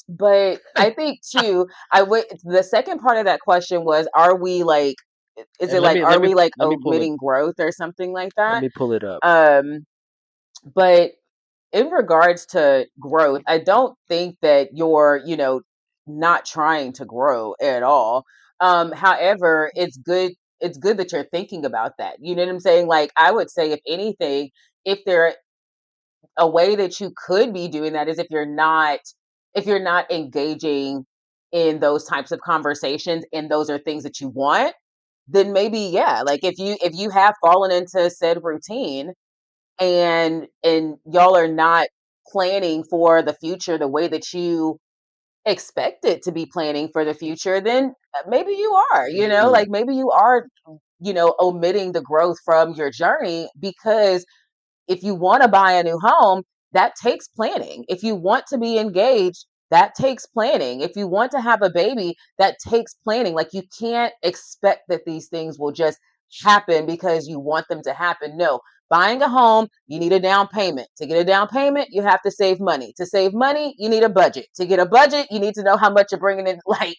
but I think too, I would, the second part of that question was, are we like, is And it like, are we like let me pull it omitting growth or something like let that? me pull it up. Um, but in regards to growth, I don't think that you're, not trying to grow at all. However, it's good that you're thinking about that. You know what I'm saying? Like, I would say, if anything, if there a way that you could be doing that is, if you're not engaging in those types of conversations and those are things that you want, then maybe, yeah, like if you have fallen into said routine and y'all are not planning for the future the way that you expected to be planning for the future, then maybe you are, Mm, like maybe you are, omitting the growth from your journey, because if you want to buy a new home, that takes planning. If you want to be engaged, that takes planning. If you want to have a baby, that takes planning. Like, you can't expect that these things will just happen because you want them to happen. No, buying a home, you need a down payment. To get a down payment, you have to save money. To save money, you need a budget. To get a budget, you need to know how much you're bringing in. Like,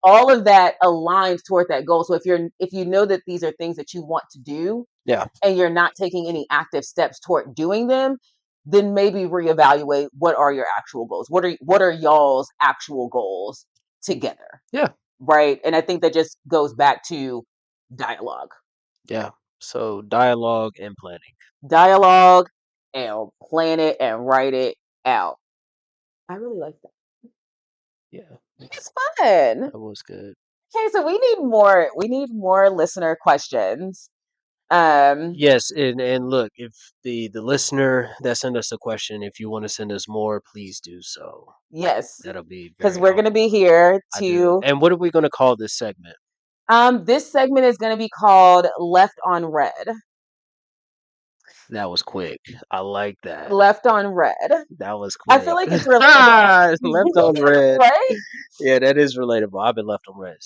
all of that aligns toward that goal. So if you know that these are things that you want to do, yeah, and you're not taking any active steps toward doing them, then maybe reevaluate, what are your actual goals? What are y'all's actual goals together? yeah, Right? And I think that just goes back to dialogue. yeah. So dialogue and planning. Dialogue, and plan it and write it out. I really like that. Yeah, It's fun. that was good. Okay, so we need more listener questions. Um Yes, and look, if the listener that sent us a question, if you want to send us more, please do so. yes, That'll be because very we're going to helpful. be here I do. to. And what are we going to call this segment? This segment is going to be called Left on Red. That was quick. I like that. Left on Red. That was I feel quick. like it's relatable. Left on red. Right? Yeah, that is relatable. I've been left on red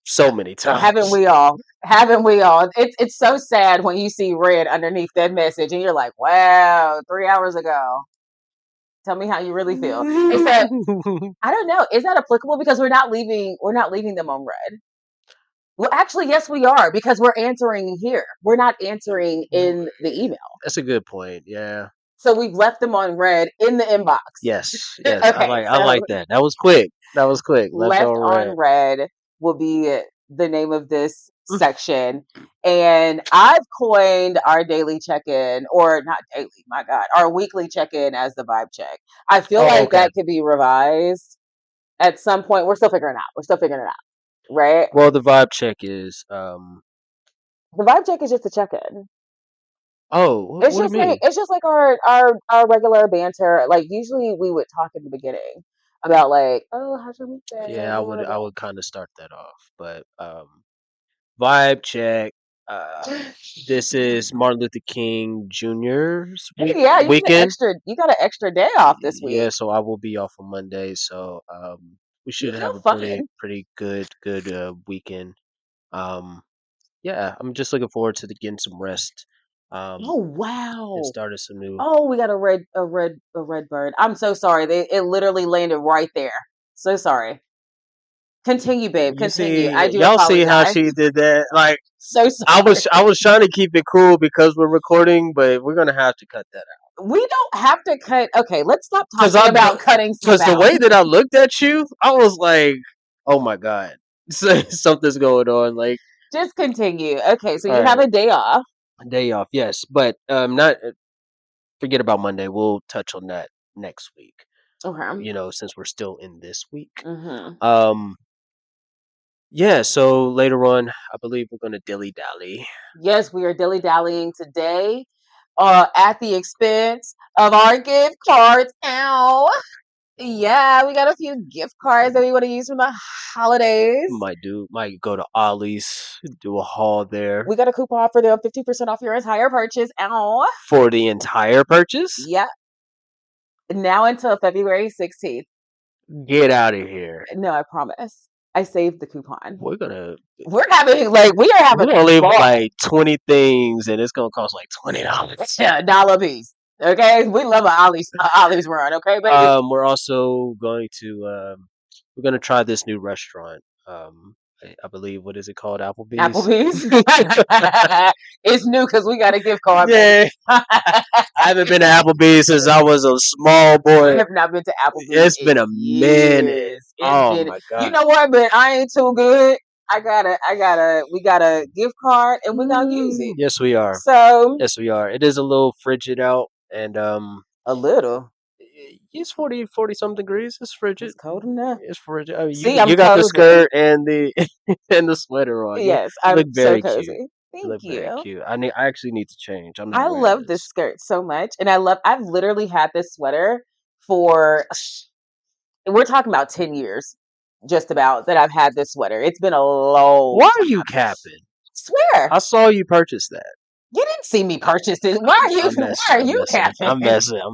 so many Haven't times. we all? Haven't we all? It's so sad when you see red underneath that message and you're like, wow, 3 hours ago. Tell me how you really feel. Except I don't know. Is that applicable? Because we're not leaving. We're not leaving them on red. Well, actually, yes, we are because we're answering here. We're not answering in the email. That's a good point. Yeah. So we've left them on red in the inbox. Yes. Yes. Okay, I so like that. That was quick. That was quick. Left left on red. on red will be the name of this section. And I've coined our daily check-in, or not daily, my God, our weekly check-in as the vibe check. I feel Oh, like okay. that could be revised at some point. We're still figuring it out. We're still figuring it out, right? Well, the vibe check is The vibe check is just a check-in. oh, It's what do you just like mean? our regular banter. Like usually we would talk in the beginning about like, oh, how's your week been? Yeah, Blah, blah, I blah. would kind of start that off, but vibe check. This is Martin Luther King Jr.'s Hey, yeah, weekend. you got an extra day off this Yeah, week. so I will be off on Monday, so we You should have a have fun. pretty good weekend. Um, yeah, I'm just looking forward to getting some rest. Oh And wow. started some new. Oh, we got a red bird. I'm so sorry. It literally landed right there. So sorry. Continue, babe. You Continue. I see, do y'all see how apologize. she did that? Like So sorry. I was trying to keep it cool because we're recording, but we're gonna have to cut that out. We don't have to cut. Okay, let's stop Cause talking about cutting stuff cause the out. way that I looked at you, I was like, oh my god, something's going on. Like, Just continue. Okay, so all you have right, a day off. day off, yes, but not forget about Monday. We'll touch on that next week. Okay. You know, since we're still in this week. Mm-hmm. Um, yeah. So later on, I believe we're gonna dilly dally. Yes, we are dilly dallying today, at the expense of our gift cards. Ow. Yeah, we got a few gift cards that we want to use for the holidays. Might go to Ollie's, do a haul there We got a coupon for them, 50% off your entire purchase. Ow. for the entire purchase. Yeah. Now until February 16th. Get out of here. No, I promise. I saved the coupon. We're gonna We are we're having gonna a leave ball. like 20 things, and it's gonna cost like $20. Yeah, dollar piece. Okay, we love a Ollie's run. Okay, baby. We're also going to we're gonna try this new restaurant. I believe what is it called? Applebee's. Applebee's. It's new because we got a gift card, baby. Yeah, I haven't been to Applebee's since I was a small I boy. have not been to Applebee's It's been in a minute. years. It's Oh been, my you god. know what? But I ain't too good. We got a gift card, and we gonna use Mm, it. yes, we are. So Yes, we are. It is a little frigid out, and a little. it's 40 some degrees. It's frigid. It's cold enough. It's frigid. I mean, See, I'm you got the cozy. skirt and the and the sweater on. Yes, You I'm look so very cute. cozy. You Thank look very you. cute. I actually need to change. I'm not I wearing love this this. skirt so much, and I've literally had this sweater for we're talking about 10 years, just about, that I've had this sweater. It's been a long Why are you time. capping? Swear. I saw you purchase that. You didn't see me purchase it. Why are you why are I'm you messing. happy? I'm messing with her.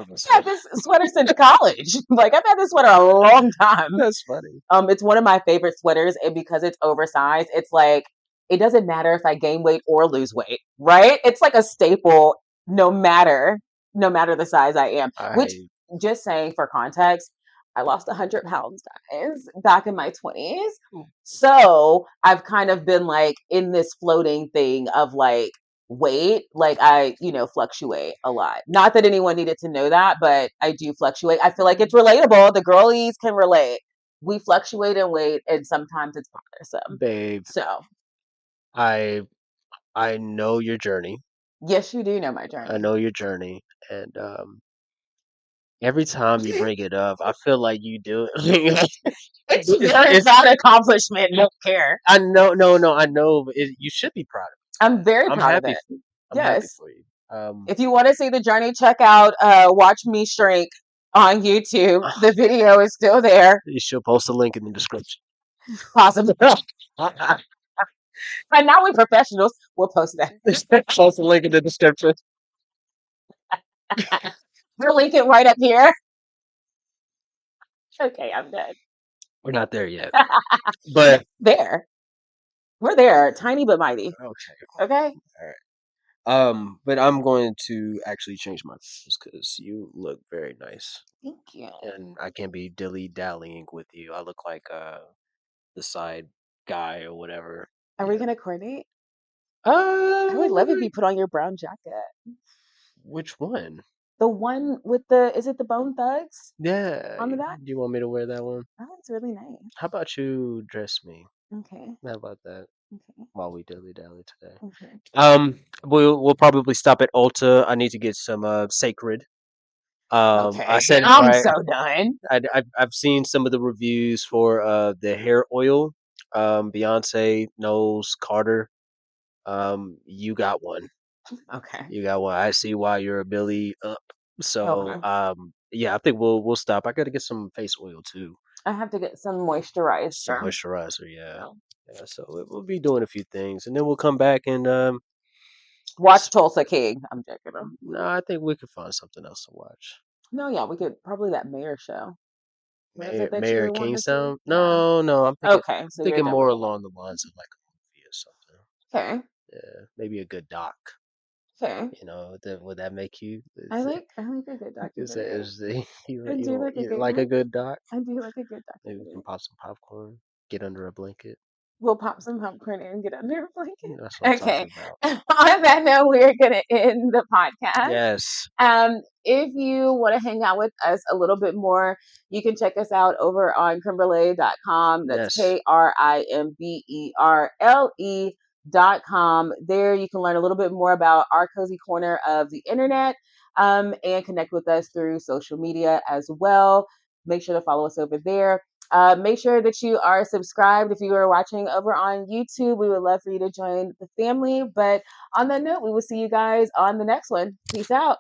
I'm messing I've with had this sweater since college. Like I've had this sweater a long time. That's funny. It's one of my favorite sweaters, and because it's oversized, it's like it doesn't matter if I gain weight or lose weight, right? It's like a staple no matter the size I am. Which, I just saying for context, I lost 100 pounds, guys, back in my 20s. So I've kind of been like in this floating thing of like weight. Like I, fluctuate a lot. Not that anyone needed to know that, but I do fluctuate. I feel like it's relatable. The girlies can relate. We fluctuate in weight, and sometimes it's bothersome. babe. So I I know your journey. yes, you do know my I journey. know your journey, and every time you bring it up, I feel like you do it. It's a very proud accomplishment. Don't care. I know, no, I know. But you should be proud of I'm very it. I'm proud of happy it. for you. I'm happy Yes. for you. If you want to see the journey, check out Watch Me Shrink on YouTube. The video is still there. You should post a link in the description. Possibly. But now we're professionals. We'll post that. Post a link in the description. We'll link it right up here. Okay, I'm done. We're not there yet, but There. We're there. Tiny but mighty. okay. Okay? All right. But I'm going to actually change my clothes because you look very nice, Thank you. and I can't be dilly dallying with you. I look like the side guy or whatever. Are we Yeah. gonna coordinate? I would love if Uh, you put on your brown jacket. which one? The one with the, is it the Bone Thugs Yeah, on the back? do you want me to wear that one? Oh, it's really nice. How about you dress me? Okay. How about that? Okay. While we dilly dally today. Okay. We'll probably stop at Ulta. I need to get some Sacred. I Okay. said it I'm right. so done. I've seen some of the reviews for the hair oil. Beyonce knows Carter. You got one. Okay. You got one. I see why you're a Billy up. So Okay. yeah, I think we'll stop. I gotta get some face oil too. I have to get some Some moisturizer. moisturizer, yeah. Yeah, so we'll be doing a few things and then we'll come back and Watch Tulsa King. I'm joking. no, I think we could find something else to watch. No, yeah, we could probably that mayor show. What is it that Mayor you of want to see? Kingstown? Yeah. No, no, Okay, I'm so you're thinking done more with along the lines of like a movie or something. that. Okay. Yeah, maybe a good doc. Okay. Would that make you? I like a good documentary. Is the I do like a you good like a one. good doc? I do like a good Maybe we can documentary. pop some popcorn, get under a blanket. We'll pop some popcorn and get under a blanket. That's what I'm Okay. talking about. On that note, we're gonna end the podcast. Yes, If you want to hang out with us a little bit more, you can check us out over on Kimberle.com. That's yes, KRIMBERLE.com. There you can learn a little bit more about our cozy corner of the internet, and connect with us through social media as well. Make sure to follow us over there. Make sure that you are subscribed if you are watching over on YouTube. We would love for you to join the family. But on that note, we will see you guys on the next one. Peace out.